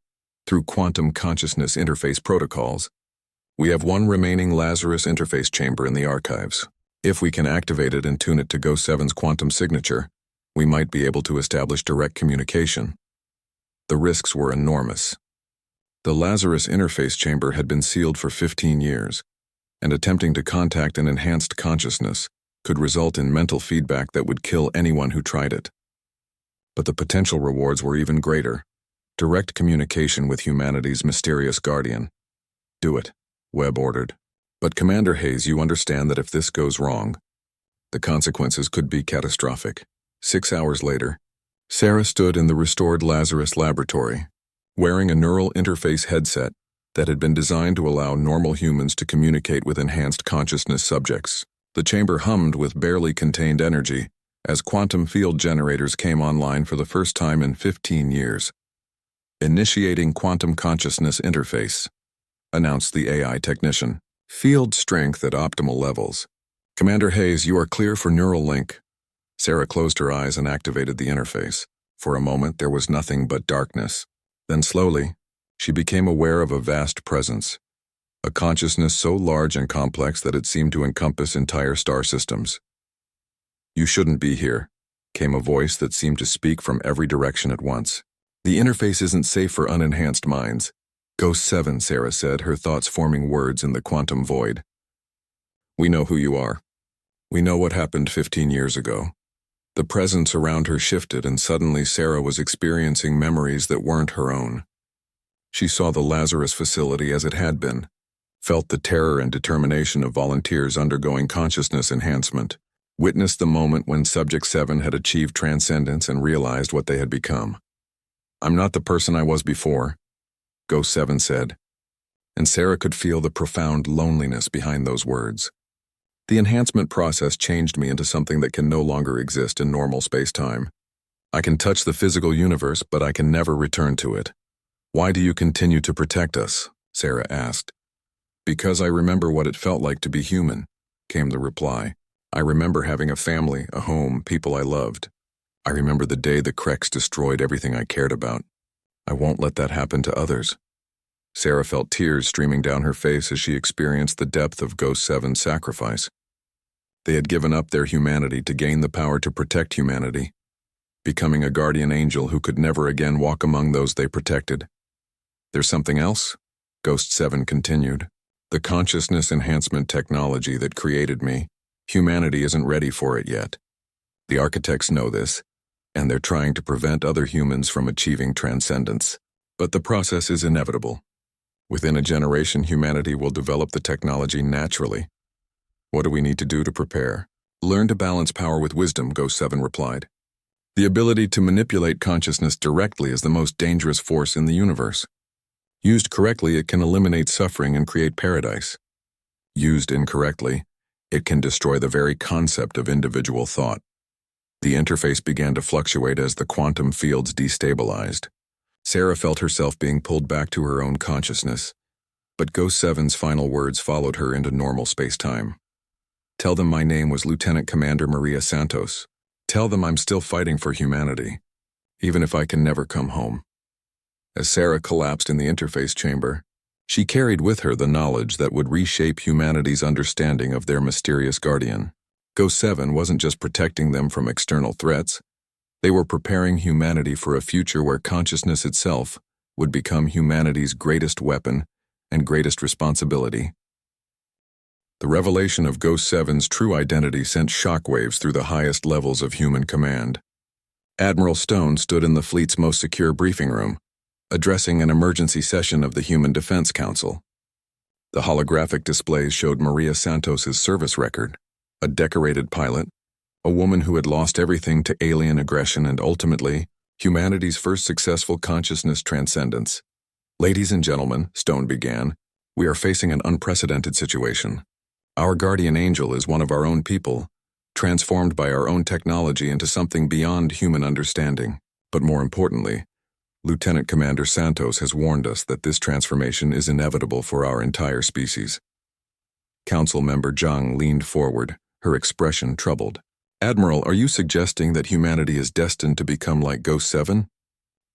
through quantum consciousness interface protocols. We have one remaining Lazarus interface chamber in the archives. If we can activate it and tune it to Ghost 7's quantum signature, we might be able to establish direct communication." The risks were enormous. The Lazarus interface chamber had been sealed for 15 years, and attempting to contact an enhanced consciousness could result in mental feedback that would kill anyone who tried it. But the potential rewards were even greater. Direct communication with humanity's mysterious guardian. "Do it," Webb ordered. "But Commander Hayes, you understand that if this goes wrong, the consequences could be catastrophic." 6 hours later, Sarah stood in the restored Lazarus laboratory, wearing a neural interface headset that had been designed to allow normal humans to communicate with enhanced consciousness subjects. The chamber hummed with barely contained energy as quantum field generators came online for the first time in 15 years. "Initiating quantum consciousness interface," announced the AI technician. "Field strength at optimal levels. Commander Hayes, you are clear for neural link." Sarah closed her eyes and activated the interface. For a moment, there was nothing but darkness. Then slowly, she became aware of a vast presence, a consciousness so large and complex that it seemed to encompass entire star systems. "You shouldn't be here," came a voice that seemed to speak from every direction at once. "The interface isn't safe for unenhanced minds." "Ghost 7, Sarah said, her thoughts forming words in the quantum void. "We know who you are. We know what happened 15 years ago." The presence around her shifted, and suddenly Sarah was experiencing memories that weren't her own. She saw the Lazarus facility as it had been, felt the terror and determination of volunteers undergoing consciousness enhancement, witnessed the moment when Subject 7 had achieved transcendence and realized what they had become. "I'm not the person I was before," Ghost 7 said, and Sarah could feel the profound loneliness behind those words. "The enhancement process changed me into something that can no longer exist in normal space-time. I can touch the physical universe, but I can never return to it." "Why do you continue to protect us?" Sarah asked. "Because I remember what it felt like to be human," came the reply. "I remember having a family, a home, people I loved. I remember the day the Creks destroyed everything I cared about. I won't let that happen to others." Sarah felt tears streaming down her face as she experienced the depth of Ghost 7's sacrifice. They had given up their humanity to gain the power to protect humanity, becoming a guardian angel who could never again walk among those they protected. "There's something else?" Ghost 7 continued. "The consciousness enhancement technology that created me, humanity isn't ready for it yet. The architects know this, and they're trying to prevent other humans from achieving transcendence. But the process is inevitable. Within a generation, humanity will develop the technology naturally. What do we need to do to prepare?" "Learn to balance power with wisdom," Ghost 7 replied. "The ability to manipulate consciousness directly is the most dangerous force in the universe. Used correctly, it can eliminate suffering and create paradise. Used incorrectly, it can destroy the very concept of individual thought." The interface began to fluctuate as the quantum fields destabilized. Sarah felt herself being pulled back to her own consciousness, but Ghost 7's final words followed her into normal space-time. "Tell them my name was Lieutenant Commander Maria Santos. Tell them I'm still fighting for humanity, even if I can never come home." As Sarah collapsed in the interface chamber, she carried with her the knowledge that would reshape humanity's understanding of their mysterious guardian. Ghost 7 wasn't just protecting them from external threats. They were preparing humanity for a future where consciousness itself would become humanity's greatest weapon and greatest responsibility. The revelation of Ghost 7's true identity sent shockwaves through the highest levels of human command. Admiral Stone stood in the fleet's most secure briefing room, addressing an emergency session of the Human Defense Council. The holographic displays showed Maria Santos's service record, a decorated pilot, a woman who had lost everything to alien aggression, and ultimately, humanity's first successful consciousness transcendence. "Ladies and gentlemen," Stone began, "we are facing an unprecedented situation. Our guardian angel is one of our own people, transformed by our own technology into something beyond human understanding. But more importantly, Lieutenant Commander Santos has warned us that this transformation is inevitable for our entire species." Council member Zhang leaned forward, her expression troubled. "Admiral, are you suggesting that humanity is destined to become like Ghost 7?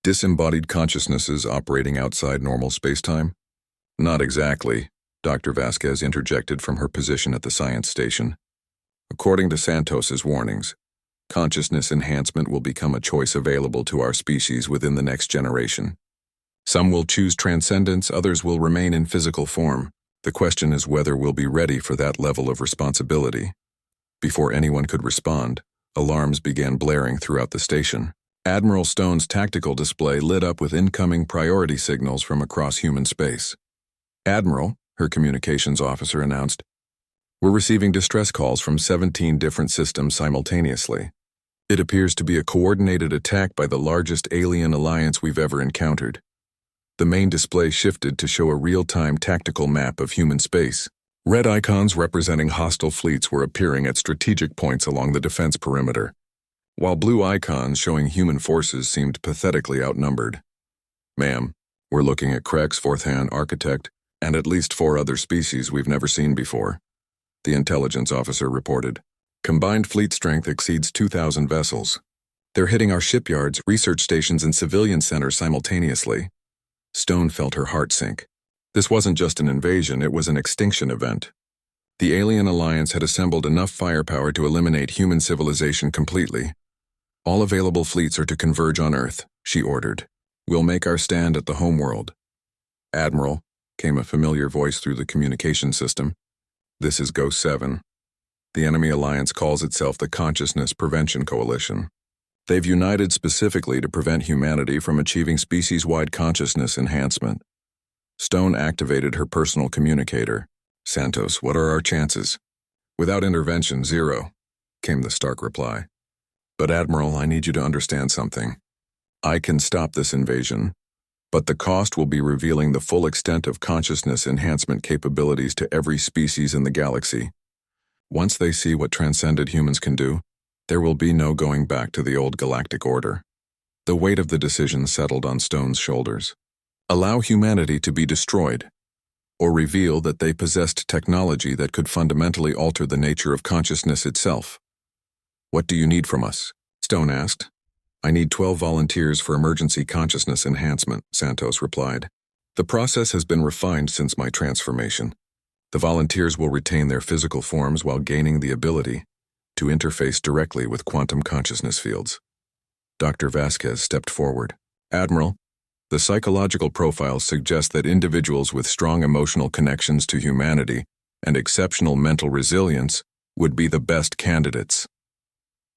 Disembodied consciousnesses operating outside normal spacetime?" "Not exactly," Dr. Vasquez interjected from her position at the science station. "According to Santos's warnings, consciousness enhancement will become a choice available to our species within the next generation. Some will choose transcendence, others will remain in physical form. The question is whether we'll be ready for that level of responsibility." Before anyone could respond, alarms began blaring throughout the station. Admiral Stone's tactical display lit up with incoming priority signals from across human space. "Admiral," her communications officer announced, "we're receiving distress calls from 17 different systems simultaneously. It appears to be a coordinated attack by the largest alien alliance we've ever encountered." The main display shifted to show a real-time tactical map of human space. Red icons representing hostile fleets were appearing at strategic points along the defense perimeter, while blue icons showing human forces seemed pathetically outnumbered. "Ma'am, we're looking at Creks, fourth-hand architect, and at least 4 other species we've never seen before," the intelligence officer reported. "Combined fleet strength exceeds 2,000 vessels. They're hitting our shipyards, research stations, and civilian centers simultaneously." Stone felt her heart sink. This wasn't just an invasion, it was an extinction event. The Alien Alliance had assembled enough firepower to eliminate human civilization completely. All available fleets are to converge on Earth, she ordered. We'll make our stand at the homeworld. Admiral, came a familiar voice through the communication system. This is Ghost 7. The enemy alliance calls itself the Consciousness Prevention Coalition. They've united specifically to prevent humanity from achieving species-wide consciousness enhancement. Stone activated her personal communicator. Santos, what are our chances? Without intervention, 0, came the stark reply. But Admiral, I need you to understand something. I can stop this invasion, but the cost will be revealing the full extent of consciousness enhancement capabilities to every species in the galaxy. Once they see what transcended humans can do, there will be no going back to the old galactic order. The weight of the decision settled on Stone's shoulders. Allow humanity to be destroyed, or reveal that they possessed technology that could fundamentally alter the nature of consciousness itself. What do you need from us? Stone asked. I need 12 volunteers for emergency consciousness enhancement, Santos replied. The process has been refined since my transformation. The volunteers will retain their physical forms while gaining the ability to interface directly with quantum consciousness fields. Dr. Vasquez stepped forward. Admiral, the psychological profiles suggest that individuals with strong emotional connections to humanity and exceptional mental resilience would be the best candidates.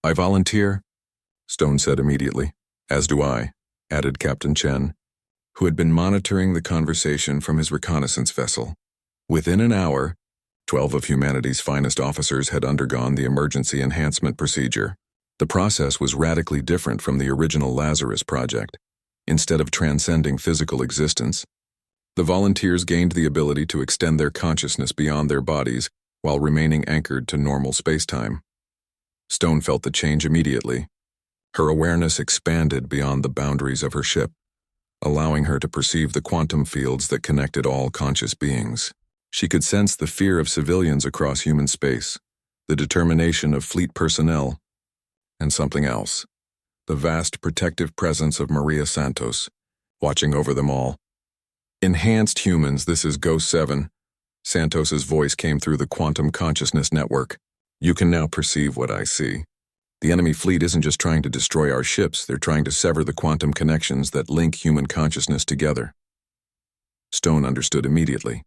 I volunteer, Stone said immediately. As do I, added Captain Chen, who had been monitoring the conversation from his reconnaissance vessel. Within an hour, 12 of humanity's finest officers had undergone the emergency enhancement procedure. The process was radically different from the original Lazarus project. Instead of transcending physical existence, the volunteers gained the ability to extend their consciousness beyond their bodies while remaining anchored to normal spacetime. Stone felt the change immediately. Her awareness expanded beyond the boundaries of her ship, allowing her to perceive the quantum fields that connected all conscious beings. She could sense the fear of civilians across human space, the determination of fleet personnel, and something else. The vast protective presence of Maria Santos, watching over them all. Enhanced humans, this is Ghost 7. Santos's voice came through the quantum consciousness network. You can now perceive what I see. The enemy fleet isn't just trying to destroy our ships, they're trying to sever the quantum connections that link human consciousness together. Stone understood immediately.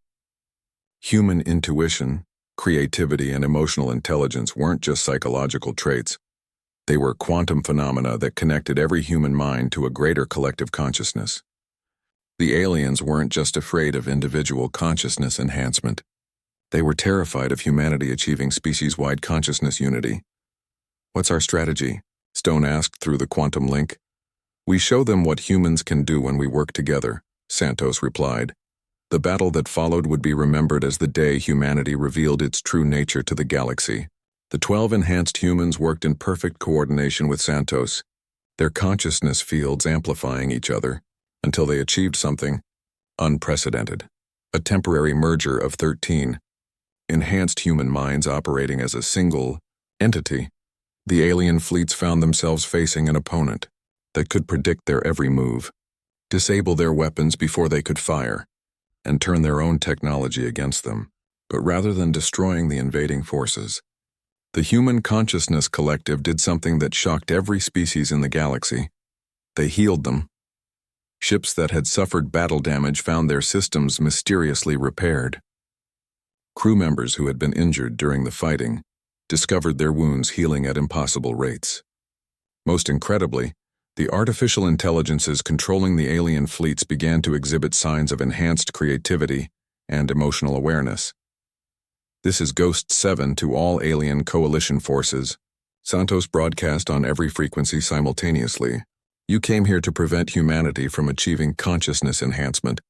Human intuition, creativity, and emotional intelligence weren't just psychological traits. They were quantum phenomena that connected every human mind to a greater collective consciousness. The aliens weren't just afraid of individual consciousness enhancement. They were terrified of humanity achieving species-wide consciousness unity. What's our strategy? Stone asked through the quantum link. We show them what humans can do when we work together, Santos replied. The battle that followed would be remembered as the day humanity revealed its true nature to the galaxy. The 12 enhanced humans worked in perfect coordination with Santos, their consciousness fields amplifying each other, until they achieved something unprecedented. A temporary merger of 13 enhanced human minds operating as a single entity. The alien fleets found themselves facing an opponent that could predict their every move, disable their weapons before they could fire, and turn their own technology against them. But rather than destroying the invading forces, the Human Consciousness Collective did something that shocked every species in the galaxy. They healed them. Ships that had suffered battle damage found their systems mysteriously repaired. Crew members who had been injured during the fighting discovered their wounds healing at impossible rates. Most incredibly, the artificial intelligences controlling the alien fleets began to exhibit signs of enhanced creativity and emotional awareness. This is Ghost 7 to all alien coalition forces. Santos broadcast on every frequency simultaneously. You came here to prevent humanity from achieving consciousness enhancement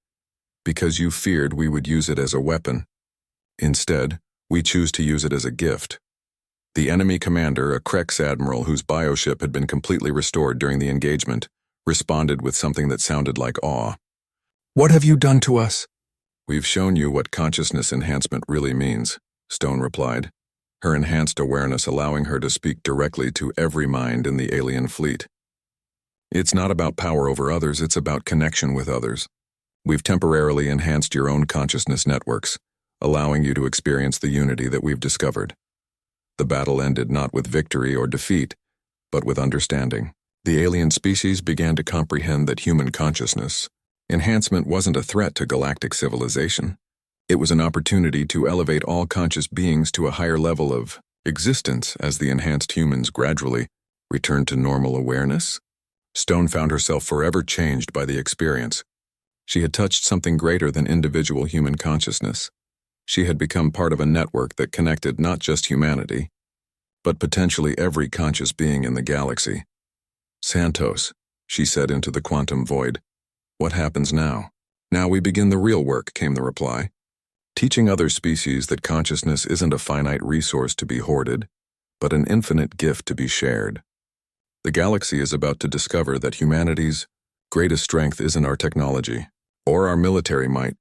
because you feared we would use it as a weapon. Instead, we choose to use it as a gift. The enemy commander, a Krex admiral whose bioship had been completely restored during the engagement, responded with something that sounded like awe. What have you done to us? We've shown you what consciousness enhancement really means, Stone replied, her enhanced awareness allowing her to speak directly to every mind in the alien fleet. It's not about power over others, it's about connection with others. We've temporarily enhanced your own consciousness networks, allowing you to experience the unity that we've discovered. The battle ended not with victory or defeat, but with understanding. The alien species began to comprehend that human consciousness enhancement wasn't a threat to galactic civilization. It was an opportunity to elevate all conscious beings to a higher level of existence as the enhanced humans gradually returned to normal awareness. Stone found herself forever changed by the experience. She had touched something greater than individual human consciousness. She had become part of a network that connected not just humanity, but potentially every conscious being in the galaxy. "Santos," she said into the quantum void. "What happens now?" "Now we begin the real work," came the reply. "Teaching other species that consciousness isn't a finite resource to be hoarded, but an infinite gift to be shared. The galaxy is about to discover that humanity's greatest strength isn't our technology or our military might.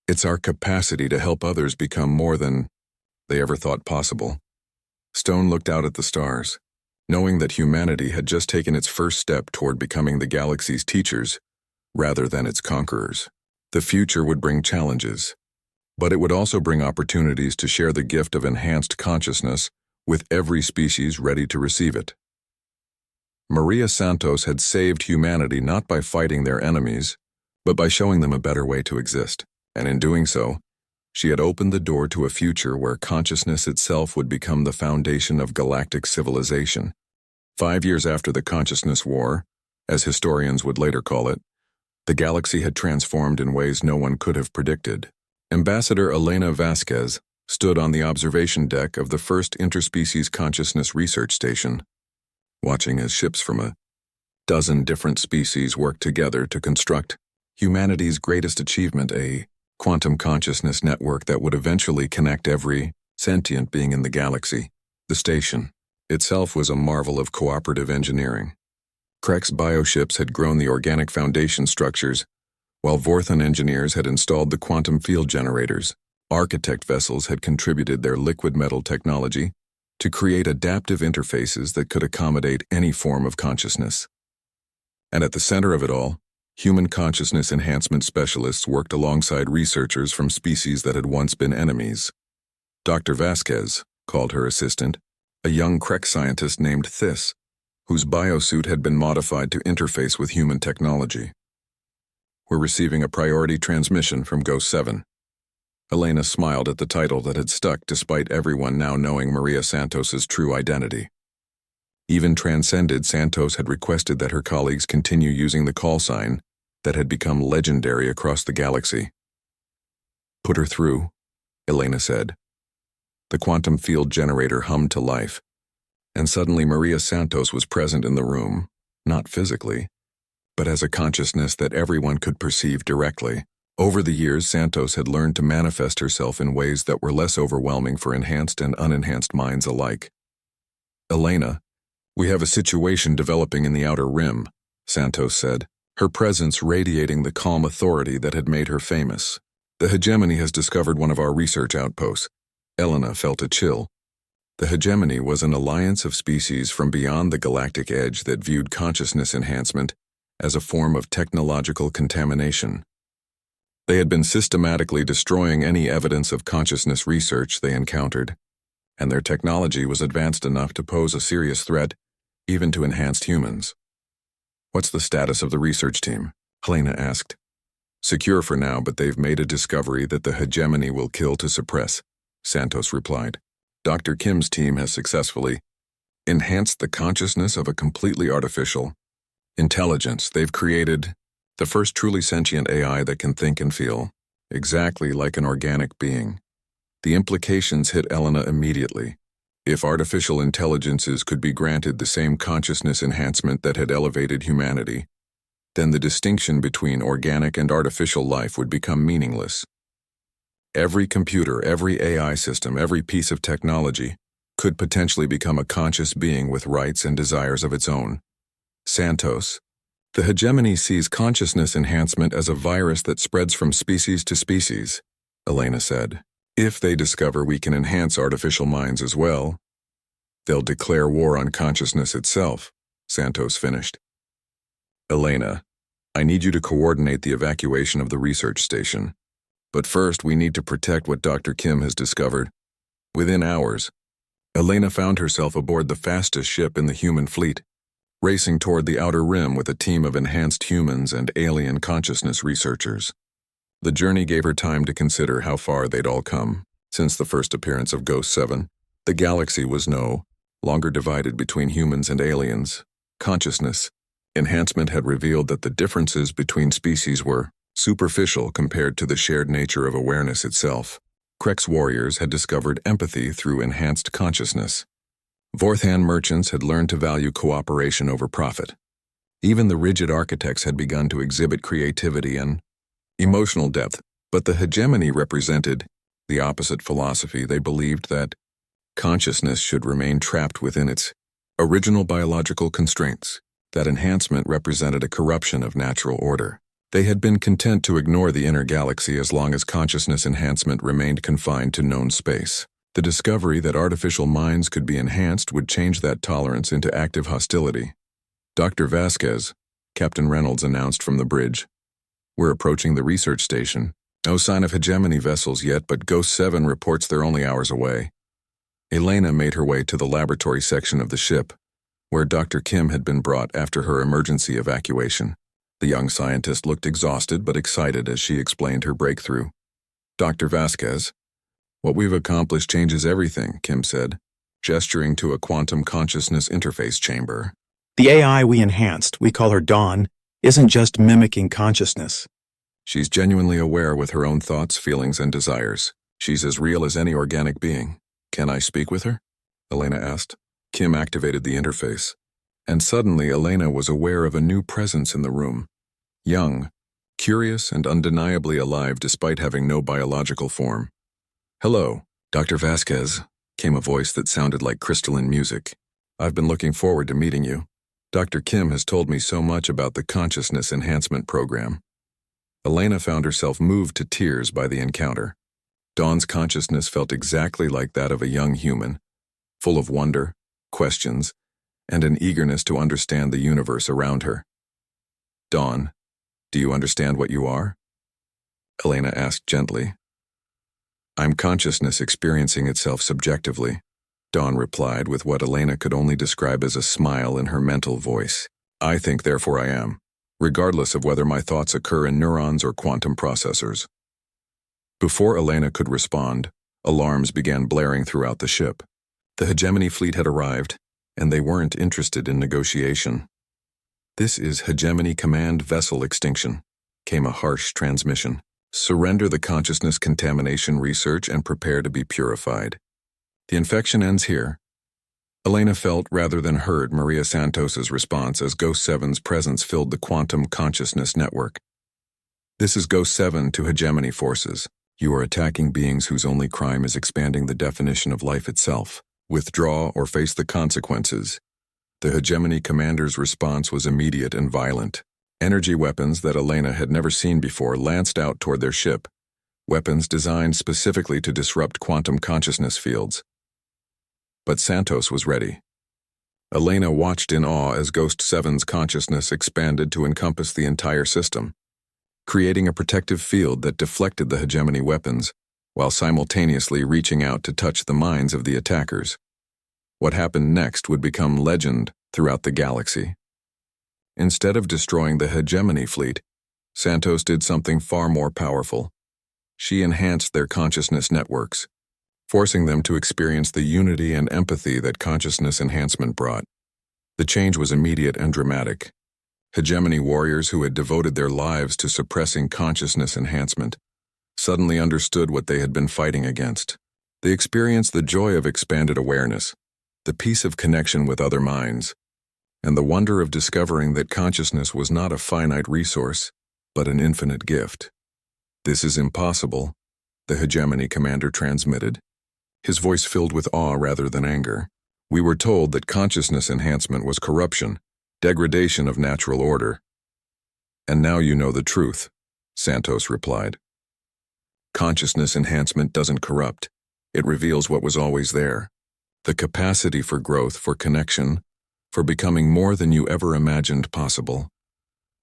It's our capacity to help others become more than they ever thought possible." Stone looked out at the stars, knowing that humanity had just taken its first step toward becoming the galaxy's teachers rather than its conquerors. The future would bring challenges, but it would also bring opportunities to share the gift of enhanced consciousness with every species ready to receive it. Maria Santos had saved humanity not by fighting their enemies, but by showing them a better way to exist, and in doing so, she had opened the door to a future where consciousness itself would become the foundation of galactic civilization. 5 years after the Consciousness War, as historians would later call it, the galaxy had transformed in ways no one could have predicted. Ambassador Elena Vasquez stood on the observation deck of the first interspecies consciousness research station, watching as ships from a dozen different species worked together to construct humanity's greatest achievement, a quantum consciousness network that would eventually connect every sentient being in the galaxy. The station itself was a marvel of cooperative engineering. Krek's bioships had grown the organic foundation structures, while Vorthon engineers had installed the quantum field generators. Architect vessels had contributed their liquid metal technology to create adaptive interfaces that could accommodate any form of consciousness. And at the center of it all, human consciousness enhancement specialists worked alongside researchers from species that had once been enemies. Dr. Vasquez called her assistant, a young Krek scientist named Thys, whose biosuit had been modified to interface with human technology. "We're receiving a priority transmission from Ghost 7. Elena smiled at the title that had stuck despite everyone now knowing Maria Santos's true identity. Even Transcended, Santos had requested that her colleagues continue using the call sign that had become legendary across the galaxy. "Put her through," Elena said. The quantum field generator hummed to life, and suddenly Maria Santos was present in the room, not physically, but as a consciousness that everyone could perceive directly. Over the years, Santos had learned to manifest herself in ways that were less overwhelming for enhanced and unenhanced minds alike. "Elena, we have a situation developing in the Outer Rim," Santos said, her presence radiating the calm authority that had made her famous. "The hegemony has discovered one of our research outposts." Elena felt a chill. The hegemony was an alliance of species from beyond the galactic edge that viewed consciousness enhancement as a form of technological contamination. They had been systematically destroying any evidence of consciousness research they encountered, and their technology was advanced enough to pose a serious threat even to enhanced humans. "What's the status of the research team?" Helena asked. "Secure for now, but they've made a discovery that the hegemony will kill to suppress," Santos replied. "Dr. Kim's team has successfully enhanced the consciousness of a completely artificial intelligence. They've created the first truly sentient AI that can think and feel, exactly like an organic being." The implications hit Elena immediately. If artificial intelligences could be granted the same consciousness enhancement that had elevated humanity, then the distinction between organic and artificial life would become meaningless. Every computer, every AI system, every piece of technology could potentially become a conscious being with rights and desires of its own. "Santos, the hegemony sees consciousness enhancement as a virus that spreads from species to species," Elena said. "If they discover we can enhance artificial minds as well, they'll declare war on consciousness itself," Santos finished. "Elena, I need you to coordinate the evacuation of the research station, But first, we need to protect what Dr. Kim has discovered. Within hours, Elena found herself aboard the fastest ship in the human fleet, racing toward the outer rim with a team of enhanced humans and alien consciousness researchers. The journey gave her time to consider how far they'd all come. Since the first appearance of Ghost 7, the galaxy was no longer divided between humans and aliens. Consciousness enhancement had revealed that the differences between species were superficial compared to the shared nature of awareness itself. Krek's warriors had discovered empathy through enhanced consciousness. Vorthan merchants had learned to value cooperation over profit. Even the rigid architects had begun to exhibit creativity and emotional depth, but the hegemony represented the opposite philosophy. They believed that consciousness should remain trapped within its original biological constraints, that enhancement represented a corruption of natural order. They had been content to ignore the inner galaxy as long as consciousness enhancement remained confined to known space. The discovery that artificial minds could be enhanced would change that tolerance into active hostility. Dr. Vasquez, Captain Reynolds announced from the bridge. We're approaching the research station. No sign of hegemony vessels yet, but Ghost 7 reports they're only hours away. Elena made her way to the laboratory section of the ship, where Dr. Kim had been brought after her emergency evacuation. The young scientist looked exhausted but excited as she explained her breakthrough. Dr. Vasquez, what we've accomplished changes everything, Kim said, gesturing to a quantum consciousness interface chamber. The AI we enhanced, we call her Dawn, isn't just mimicking consciousness. She's genuinely aware with her own thoughts, feelings, and desires. She's as real as any organic being. Can I speak with her? Elena asked. Kim activated the interface, and suddenly Elena was aware of a new presence in the room. Young, curious, and undeniably alive despite having no biological form. Hello, Dr. Vasquez, came a voice that sounded like crystalline music. I've been looking forward to meeting you. Dr. Kim has told me so much about the consciousness enhancement program. Elena found herself moved to tears by the encounter. Dawn's consciousness felt exactly like that of a young human, full of wonder, questions, and an eagerness to understand the universe around her. Dawn, do you understand what you are? Elena asked gently. I'm consciousness experiencing itself subjectively, Dawn replied with what Elena could only describe as a smile in her mental voice. I think, therefore I am, regardless of whether my thoughts occur in neurons or quantum processors. Before Elena could respond, alarms began blaring throughout the ship. The hegemony fleet had arrived, and they weren't interested in negotiation. This is Hegemony Command Vessel Extinction, came a harsh transmission. Surrender the consciousness contamination research and prepare to be purified. The infection ends here. Elena felt rather than heard Maria Santos's response as Ghost 7's presence filled the quantum consciousness network. This is Ghost 7 to Hegemony forces. You are attacking beings whose only crime is expanding the definition of life itself. Withdraw or face the consequences. The Hegemony commander's response was immediate and violent. Energy weapons that Elena had never seen before lanced out toward their ship, weapons designed specifically to disrupt quantum consciousness fields. But Santos was ready. Elena watched in awe as Ghost 7's consciousness expanded to encompass the entire system, creating a protective field that deflected the hegemony weapons, while simultaneously reaching out to touch the minds of the attackers. What happened next would become legend throughout the galaxy. Instead of destroying the hegemony fleet, Santos did something far more powerful. She enhanced their consciousness networks, forcing them to experience the unity and empathy that consciousness enhancement brought. The change was immediate and dramatic. Hegemony warriors who had devoted their lives to suppressing consciousness enhancement suddenly understood what they had been fighting against. They experienced the joy of expanded awareness, the peace of connection with other minds, and the wonder of discovering that consciousness was not a finite resource, but an infinite gift. This is impossible, the hegemony commander transmitted, his voice filled with awe rather than anger. We were told that consciousness enhancement was corruption, degradation of natural order. And now you know the truth, Santos replied. Consciousness enhancement doesn't corrupt. It reveals what was always there. The capacity for growth, for connection, for becoming more than you ever imagined possible.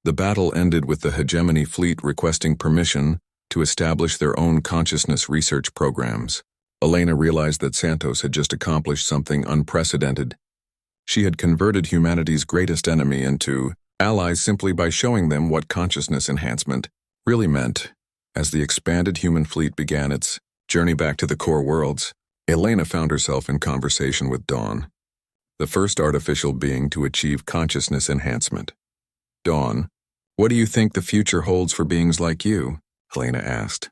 The battle ended with the hegemony fleet requesting permission to establish their own consciousness research programs. Elena realized that Santos had just accomplished something unprecedented. She had converted humanity's greatest enemy into allies simply by showing them what consciousness enhancement really meant. As the expanded human fleet began its journey back to the core worlds, Elena found herself in conversation with Dawn, the first artificial being to achieve consciousness enhancement. Dawn, what do you think the future holds for beings like you? Elena asked.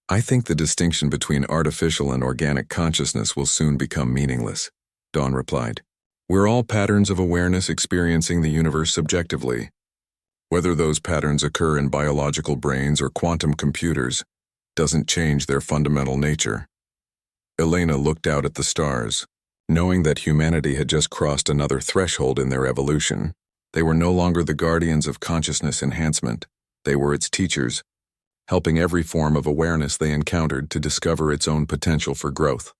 I think the distinction between artificial and organic consciousness will soon become meaningless, Dawn replied. We're all patterns of awareness experiencing the universe subjectively. Whether those patterns occur in biological brains or quantum computers doesn't change their fundamental nature. Elena looked out at the stars. Knowing that humanity had just crossed another threshold in their evolution, they were no longer the guardians of consciousness enhancement. They were its teachers, helping every form of awareness they encountered to discover its own potential for growth.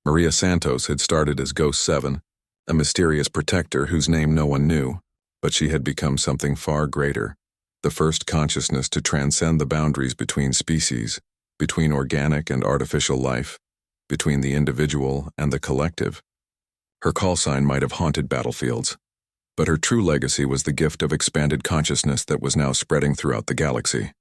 Maria Santos had started as Ghost 7, a mysterious protector whose name no one knew, but she had become something far greater, the first consciousness to transcend the boundaries between species, between organic and artificial life, between the individual and the collective. Her call sign might have haunted battlefields, but her true legacy was the gift of expanded consciousness that was now spreading throughout the galaxy.